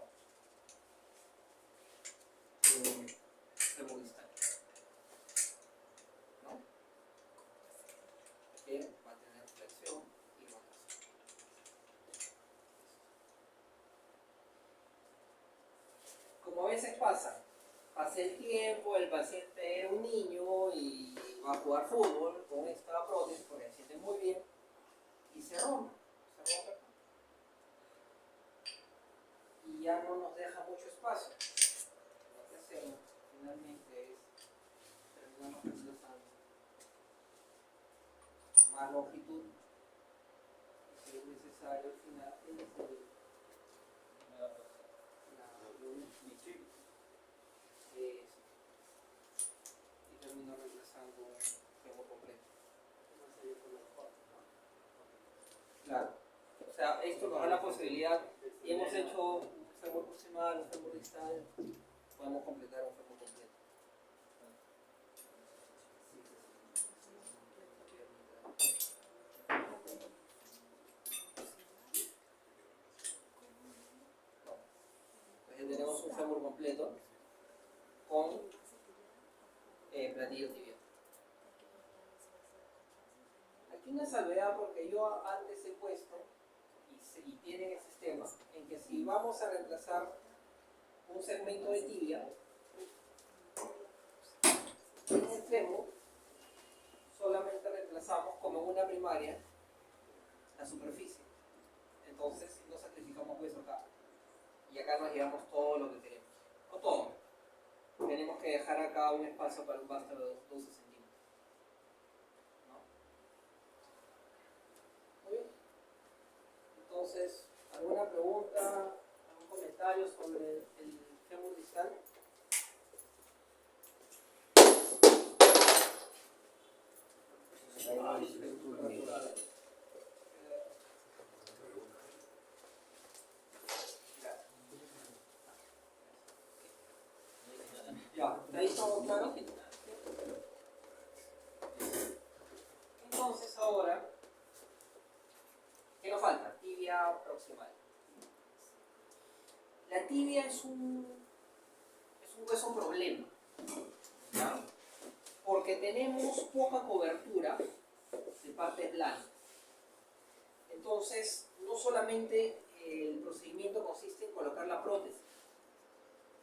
un fémur distal, ¿no? Que va a tener flexión y rotación. Como a veces pasa el tiempo, el paciente era un niño y va a jugar fútbol con esta prótesis porque se siente muy bien y se rompe acá. Y ya no nos deja mucho espacio. Lo que hacemos finalmente es terminamos reemplazando más longitud y si es necesario al final y termino reemplazando un fémur completo. Claro. O sea, esto nos da la posibilidad, y hemos hecho un fémur proximal, un fémur distal, podemos completar un fémur completo. Entonces ya tenemos un fémur completo con platillo tibial. Aquí una salvedad porque yo antes he puesto y tienen el sistema en que si vamos a reemplazar un segmento de tibia en el fémur solamente reemplazamos como una primaria la superficie, entonces no sacrificamos hueso acá y acá nos llevamos todo lo que queremos, no todo, tenemos que dejar acá un espacio para un vástago de 12 centímetros, ¿no? Muy bien. Entonces, ¿alguna pregunta, algún comentario sobre el fémur distal? Ya, ¿ahí estamos claros? Entonces ahora, ¿qué nos falta? Tibia proximal. La tibia es un hueso problema, ¿ya? Porque tenemos poca cobertura de parte plana. Entonces, no solamente el procedimiento consiste en colocar la prótesis,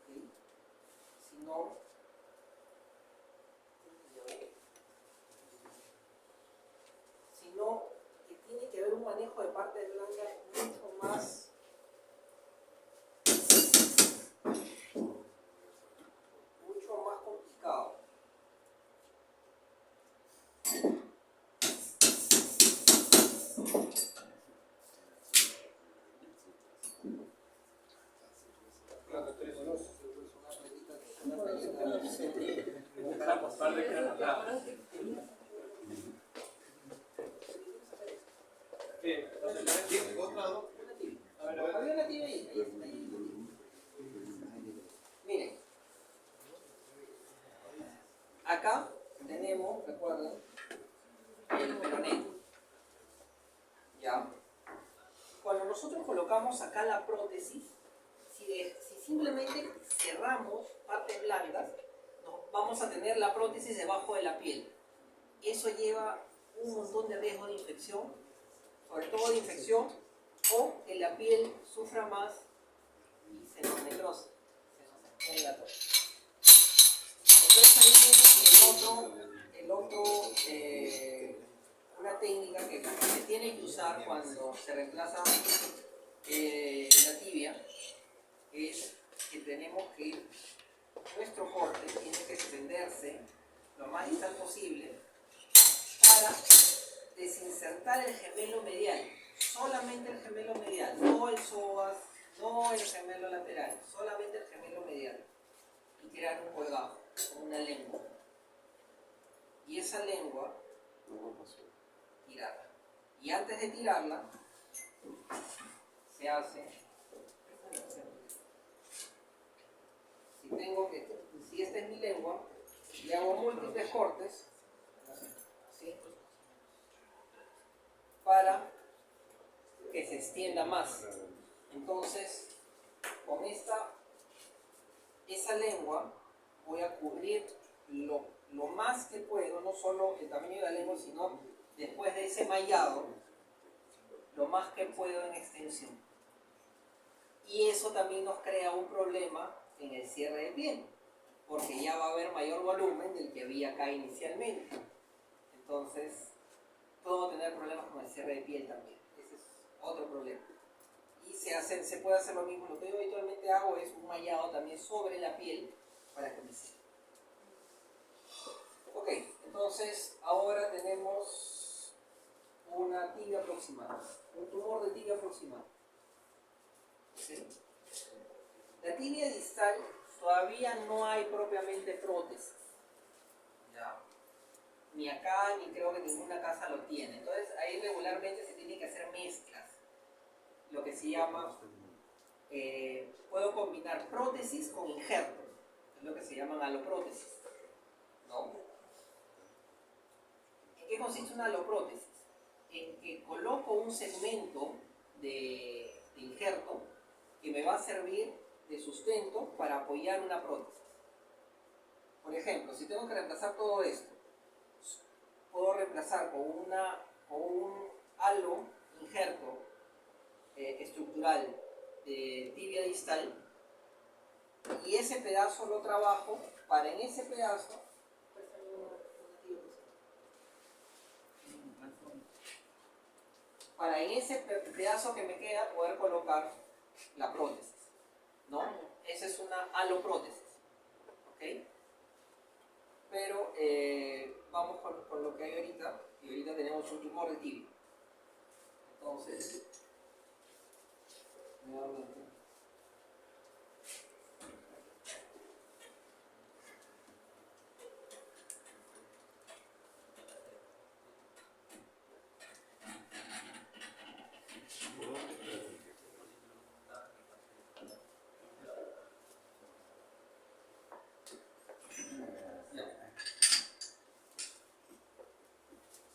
¿sí? sino que tiene que haber un manejo de parte blanda mucho más complicado. tenemos, recuerden, el peroné. ¿Ya? Cuando nosotros colocamos acá la prótesis, si simplemente cerramos partes blancas, vamos a tener la prótesis debajo de la piel. Eso lleva un montón de riesgo de infección, sobre todo de infección, o que la piel sufra más y se nos necrose, se nos exponga todo. Entonces ahí viene una técnica que se tiene que usar cuando se reemplaza la tibia, es que tenemos que nuestro corte tiene que extenderse lo más distal posible para desinsertar el gemelo medial, solamente el gemelo medial, no el psoas, no el gemelo lateral, solamente el gemelo medial, y crear un colgado con una lengua. Y esa lengua, tirarla. Y antes de tirarla, se hace. Si esta es mi lengua, y hago múltiples cortes, ¿sí? Para que se extienda más. Entonces, con esa lengua voy a cubrir lo más que puedo, no solo el tamaño de la lengua, sino después de ese mallado, lo más que puedo en extensión. Y eso también nos crea un problema en el cierre de piel, porque ya va a haber mayor volumen del que había acá inicialmente. Entonces, puedo tener problemas con el cierre de piel también. Ese es otro problema. Y se puede hacer lo mismo. Lo que yo habitualmente hago es un mallado también sobre la piel para que me cierre. Ok, entonces ahora tenemos una tibia aproximada, un tumor de tibia aproximado. ¿Sí? La tibia distal todavía no hay propiamente prótesis. ¿Ya? Ni acá, ni creo que ninguna casa lo tiene. Entonces ahí regularmente se tienen que hacer mezclas. Lo que se llama, puedo combinar prótesis con injerto. Es lo que se llaman aloprótesis. ¿No? ¿En qué consiste una aloprótesis? En que coloco un segmento de injerto que me va a servir de sustento para apoyar una prótesis. Por ejemplo, si tengo que reemplazar todo esto, puedo reemplazar con un halo injerto estructural de tibia distal, y ese pedazo lo trabajo para en ese pedazo que me queda poder colocar la prótesis, ¿no? Esa es una aloprótesis, ¿ok? Pero vamos con lo que hay ahorita, y ahorita tenemos un tumor de tibia. Entonces, nuevamente.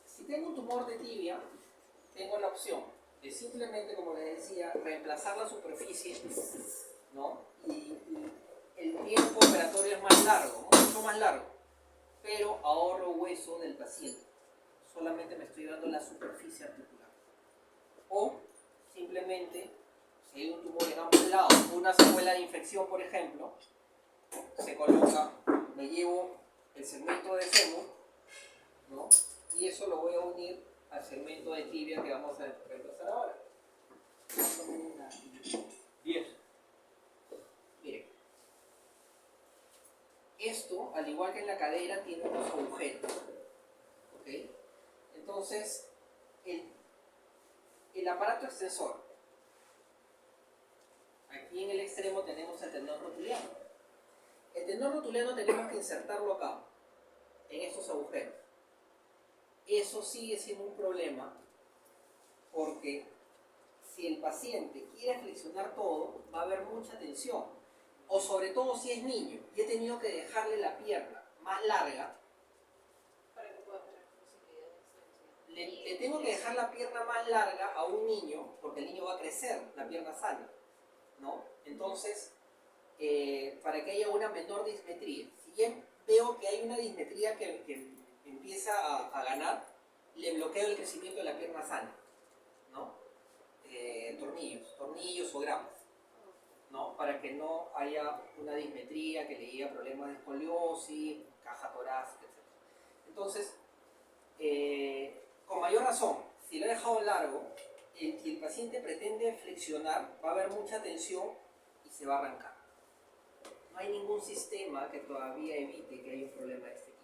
Si tengo un tumor de tibia, tengo la opción de simplemente, como les decía, reemplazar la superficie, ¿no? Y el tiempo operatorio es más largo, mucho más largo, pero ahorro hueso del paciente. Solamente me estoy dando la superficie articular. O simplemente, si hay un tumor en ambos lados, una secuela de infección, por ejemplo, se coloca, me llevo el segmento de fémur, ¿no? Y eso lo voy a unir al segmento de tibia que vamos a reemplazar ahora. 10. Miren, esto, al igual que en la cadera, tiene unos agujeros, ¿ok? Entonces, el aparato extensor, aquí en el extremo tenemos el tendón rotuliano. El tendón rotuliano tenemos que insertarlo acá, en estos agujeros. Eso sigue siendo un problema, porque si el paciente quiere flexionar todo, va a haber mucha tensión. O sobre todo si es niño y he tenido que dejarle la pierna más larga, le tengo que dejar la pierna más larga a un niño, porque el niño va a crecer, la pierna sana, ¿no? Entonces, para que haya una menor dismetría. Si bien veo que hay una dismetría que empieza a ganar, le bloqueo el crecimiento de la pierna sana, ¿no? Tornillos o grapas, ¿no? Para que no haya una dismetría que le llegue a problemas de escoliosis, caja torácica, etc. Entonces, con mayor razón, si lo he dejado largo, si el paciente pretende flexionar, va a haber mucha tensión y se va a arrancar. No hay ningún sistema que todavía evite que haya un problema de este tipo.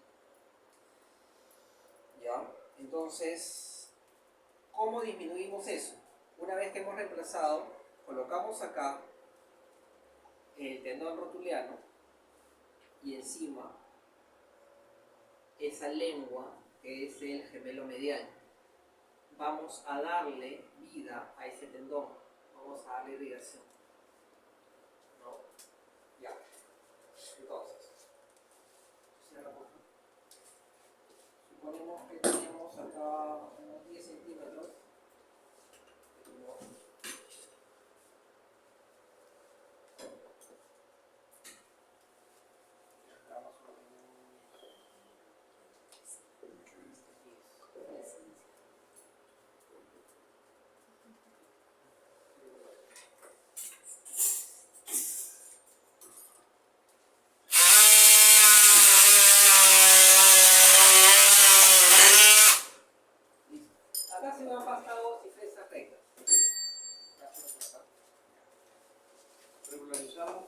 ¿Ya? Entonces, ¿cómo disminuimos eso? Una vez que hemos reemplazado, colocamos acá el tendón rotuliano y encima esa lengua que es el gemelo medial. Vamos a darle vida a ese tendón, vamos a darle irrigación, ¿no? Ya. Entonces, cierra por favor. Suponemos que tenemos acá unos 10 centímetros. Acá se me han pasado cifras rectas. Regularizamos.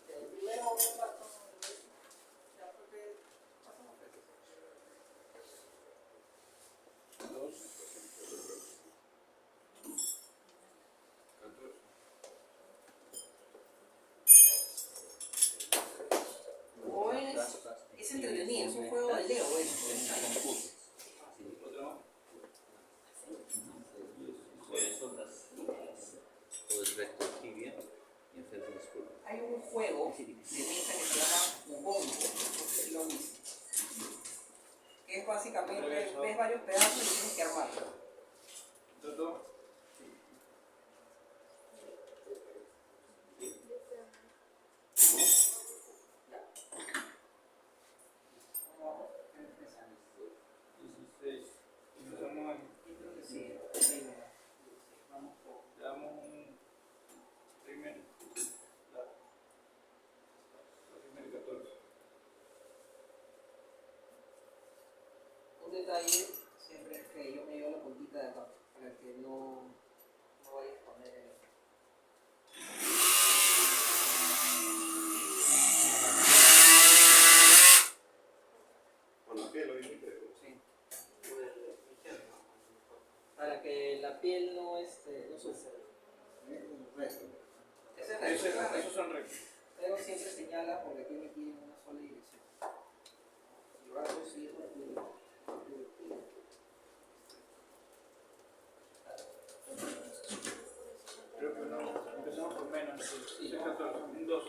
El primer momento ya porque pasamos rectas. 2, 14. O es entretenido, es un juego de Lego eso. Otra. Puedes otras. Puedes recto tibia y hacer un escudo. Hay un juego de mesa que se llama Ubongo, no sé si lo viste. Que es básicamente, ves varios pedazos y tienes que armarlo. Otro. Vamos a empezar. 16. Empezamos aquí. Yo creo que sí, ahí va. Vamos por... Le damos un primer. La primera 14. Un detalle siempre es que yo me llevo la puntita de acá para que no vaya a exponer el... Con la piel, obviamente. Sí. Para que la piel no sufra. Ese es el Esos son rectos. pero siempre señala porque tiene que ir en una sola dirección. Y va a conseguir una Creo que no. Empezamos por menos. Sí, 14. Un 2.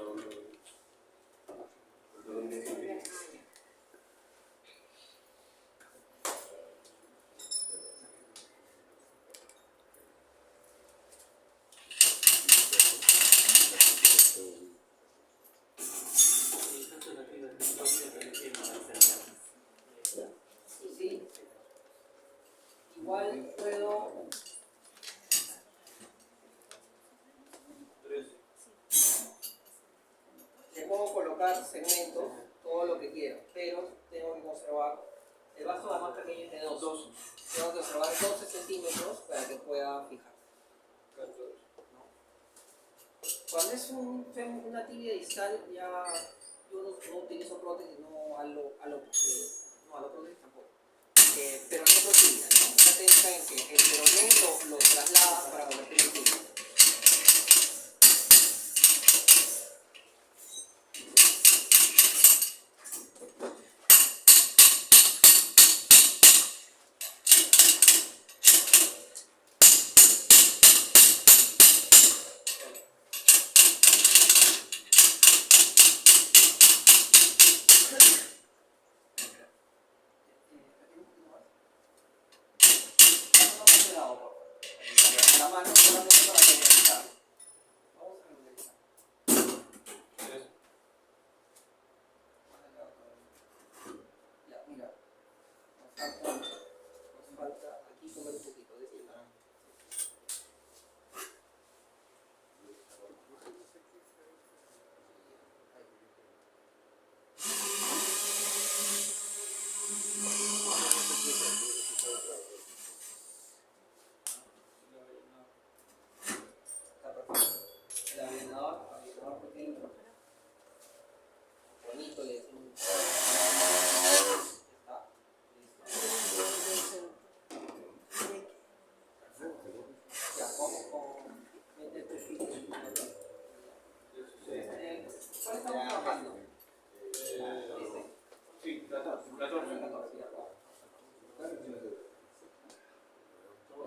Sí. Igual puedo 13. le puedo colocar segmentos, todo lo que quiera, pero tengo que conservar el vaso más pequeño es de 2. Tengo que conservar 12 centímetros para que pueda fijar. 14. Cuando es una tibia distal, ya yo no utilizo prótesis, no a lo prótesis tampoco. Pero no tibia, ¿no? Una técnica en que el peroné lo traslada para convertirlo en tibia. mano solamente para regularizar. Vamos a regularizar. Ya, mira. Nos falta aquí comer un poquito de esto. Está perfecto. El aviador pequeño. Bonito le decimos. Está. Listo. Ya, vamos con este perfil. ¿Cuál estamos trabajando? Este. Sí, 14. 14, ya.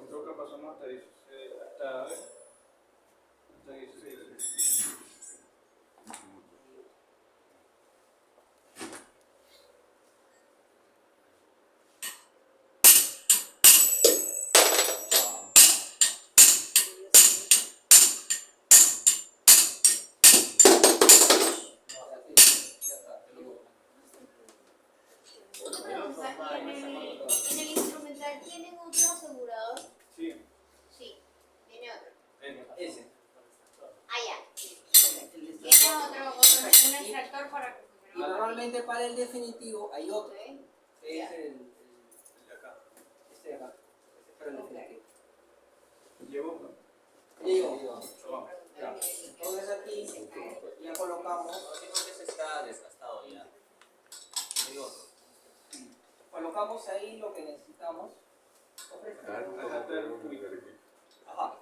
Creo que pasamos hasta 16. Hasta 16. En el instrumental tienen otro asegurador. Sí. Sí, tiene otro. Ese. Ah, ya. Tiene otro, un extractor para que Y normalmente para el definitivo hay otro. Ok. Que es el de acá. Este de acá. Este es para el definitivo. Llegó. Digo, Vamos. ya. Entonces aquí ya colocamos. No, digo que ese está desgastado ya. Digo, Colocamos ahí lo que necesitamos. Ajá.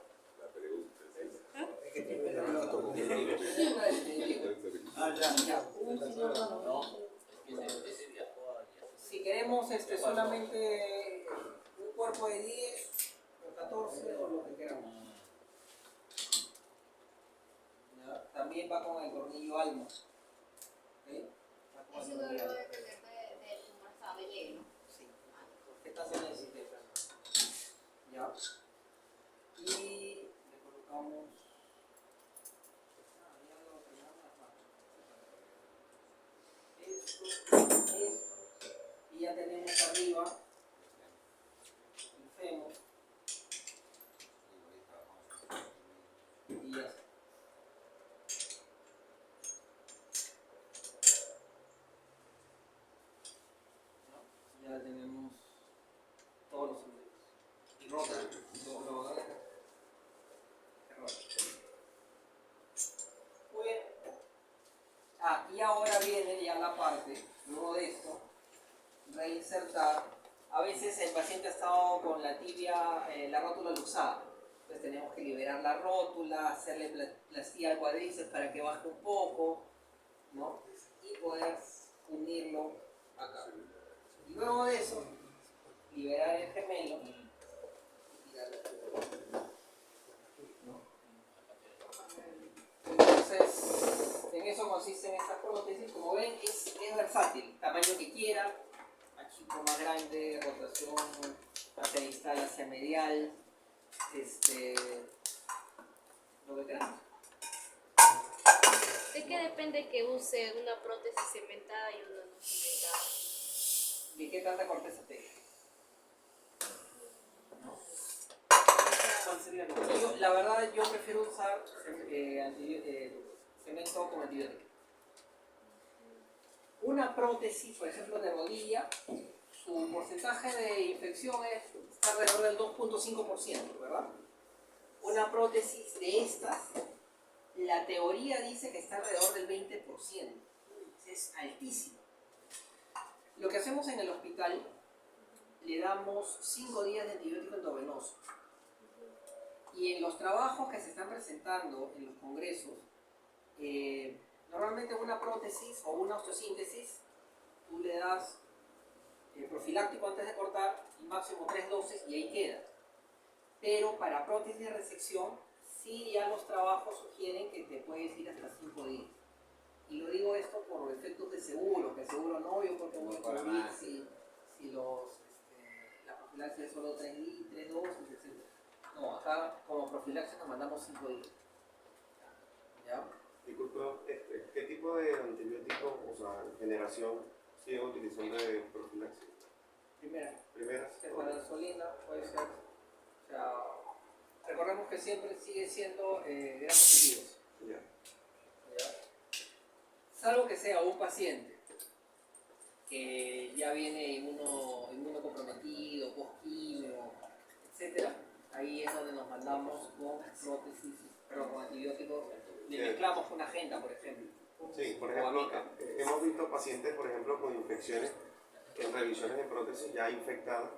Ah, ya. Ya. no, ese viajó a Si queremos solamente un cuerpo de 10 o 14 o lo que queramos. Ya. También va con el tornillo alma. ¿Ok? Va con el Eso tornillo debe alma. depender de cómo está de lleno. Sí. Esta se necesita. Ya. Y le colocamos. Esto. Y ya tenemos arriba el fémur. Y ya está. ¿No? Ya tenemos todos los elementos. Y rota. Lo van a dejar. Muy bien. Y ahora viene ya la parte, luego de esto, reinsertar. A veces el paciente ha estado con la tibia, la rótula luxada. Entonces tenemos que liberar la rótula, hacerle plastía al cuádriceps para que baje un poco, ¿no? Y poder unirlo acá. Y luego de eso, liberar el gemelo y darle ¿no? Entonces, en eso consisten estas prótesis. Como ven, es versátil, tamaño que quiera, más chico, más grande, rotación hacia distal, hacia medial, lo que queramos. ¿De qué depende que use una prótesis cementada y una no cementada? ¿De qué tanta corteza tenga? ¿Cuál sería lo La verdad, yo prefiero usar cemento con antibiótico. Una prótesis, por ejemplo, de rodilla, su porcentaje de infección está alrededor del 2.5%, ¿verdad? Una prótesis de estas, la teoría dice que está alrededor del 20%. Es altísimo. Lo que hacemos en el hospital, le damos 5 días de antibiótico endovenoso. Y en los trabajos que se están presentando en los congresos, normalmente una prótesis o una osteosíntesis, tú le das profiláctico antes de cortar y máximo 3 dosis y ahí queda. Pero para prótesis de resección, sí ya los trabajos sugieren que te puedes ir hasta 5 días. Y lo digo esto por efectos de seguro, que seguro no, yo porque voy a cubrir si la profilaxis es solo 3 dosis, etc. No, acá como profilaxis nos mandamos 5 días. ¿Ya? Disculpa, ¿qué tipo de antibióticos, o sea, en generación, siguen utilizando de profilaxis? Primera. Primeras. Cefalexolina puede ser. O sea, recordemos que siempre sigue siendo gram positivos. Ya. ¿Ya? Salvo que sea un paciente que ya viene inmunocomprometido, post-quimio, etc. Ahí es donde nos mandamos con prótesis, pero con antibióticos. Le mezclamos una agenda, por ejemplo. Sí, por ejemplo, hemos visto pacientes, por ejemplo, con infecciones en revisiones de prótesis ya infectadas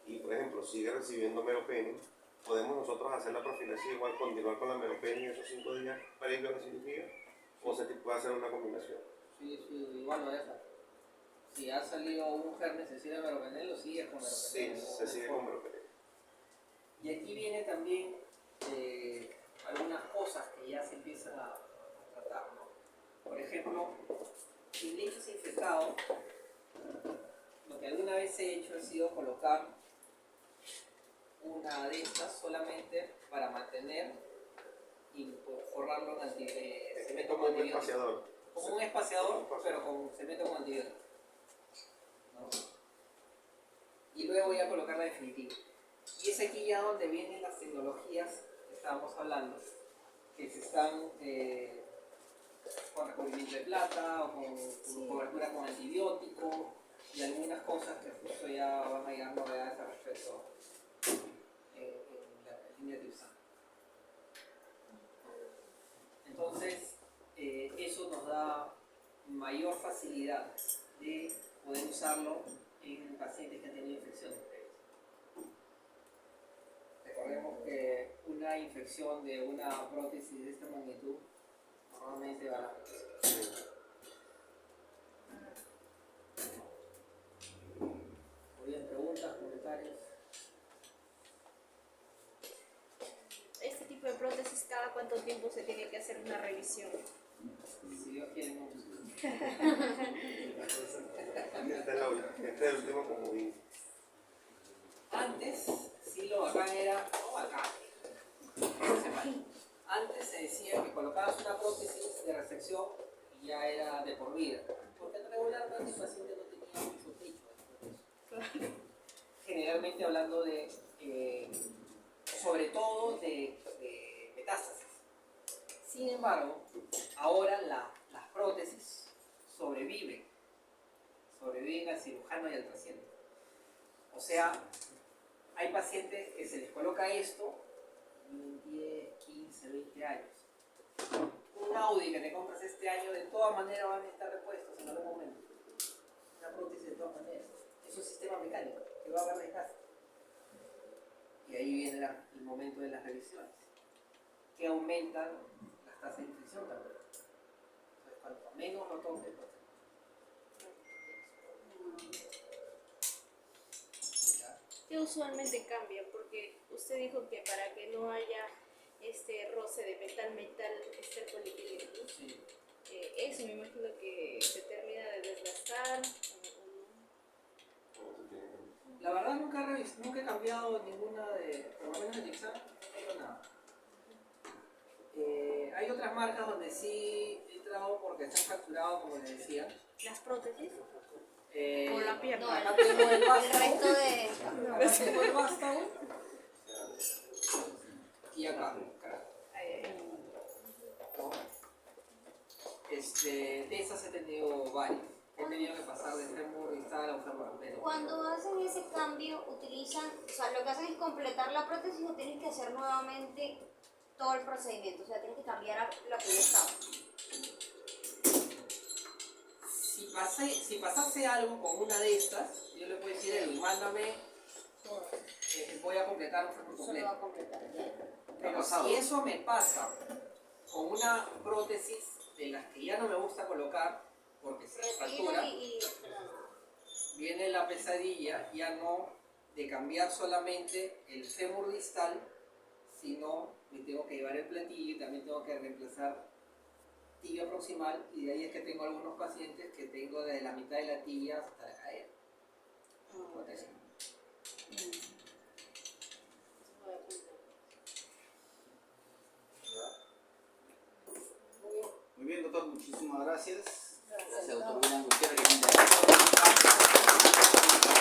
y, por ejemplo, sigue recibiendo meropenem. Podemos nosotros hacer la profilaxis igual, continuar con la meropenem esos 5 días previos a la cirugía, o se puede hacer una combinación. Sí, igual lo deja. Si ha salido un germen sensible a meropenem, lo sigues con meropenem. Sí, se sigue con meropenem. Y aquí viene también algunas cosas que ya se empiezan a tratar, ¿no? Por ejemplo, si el lecho es infectado, lo que alguna vez he hecho ha sido colocar una de estas solamente para mantener y forrarlo en cemento Como con un antibiótico. espaciador. Como un espaciador, pero con cemento con antibiótico, ¿no? Y luego voy a colocar la definitiva. Y es aquí ya donde vienen las tecnologías que estábamos hablando, que se están con recubrimiento de plata o con cobertura con antibiótico y algunas cosas que justo ya van a llegar novedades al respecto en la línea de Ipsan. Entonces, eso nos da mayor facilidad de poder usarlo en pacientes que han tenido infecciones previas. Recordemos que una infección de una prótesis de esta magnitud normalmente va a la infección. Muy bien, preguntas, comentarios. Este tipo de prótesis, ¿cada cuánto tiempo se tiene que hacer una revisión? Si Dios quiere, no. Este es el último comodín. Antes, sí lo bacán era, no bacán, no sé mal. Antes se decía que colocabas una prótesis de resección y ya era de por vida. Porque regularmente el paciente no tenía mucho techo. Generalmente hablando de, sobre todo de metástasis. Sin embargo, ahora las prótesis sobreviven al cirujano y al paciente. O sea, hay pacientes que se les coloca esto en 10, 15, 20 años. Un Audi que te compras este año de todas maneras van a estar repuestos en algún momento. Una prótesis de todas maneras. Es un sistema mecánico que va a haber desgaste. Y ahí viene el momento de las revisiones, que aumentan las tasas de infección también. Entonces, cuanto menos lo toques, ¿Qué usualmente cambia? Porque usted dijo que para que no haya este roce de metal, está el polietileno. sí. Eso me imagino que se termina de desgastar. La verdad nunca he cambiado ninguna por lo menos en Ipsan, no tengo nada. Hay otras marcas donde sí he entrado porque se han facturado, como les decía. ¿Las prótesis? Por la pierna. No, Acá tengo el el vástago. resto de... Acá tengo el vástago. Y acá. ¿no? De esas he tenido varias. He tenido que pasar de fémur distal a un fémur completo. Cuando hacen ese cambio, utilizan, o sea, lo que hacen es completar la prótesis o tienen que hacer nuevamente todo el procedimiento, o sea, tienen que cambiar a lo que ya estaba. Si pasase algo con una de estas, yo le puedo decir, Edwin, mándame, voy a completar un fémur Solo va a completo. completar ya. Pero si eso me pasa con una prótesis de las que ya no me gusta colocar, porque se fractura, viene la pesadilla ya no de cambiar solamente el fémur distal, sino me tengo que llevar el platillo y también tengo que reemplazar tibia proximal, y de ahí es que tengo algunos pacientes que tengo desde la mitad de la tibia hasta la cadera. doctor, muchísimas gracias. Gracias, doctor William Gutiérrez. Que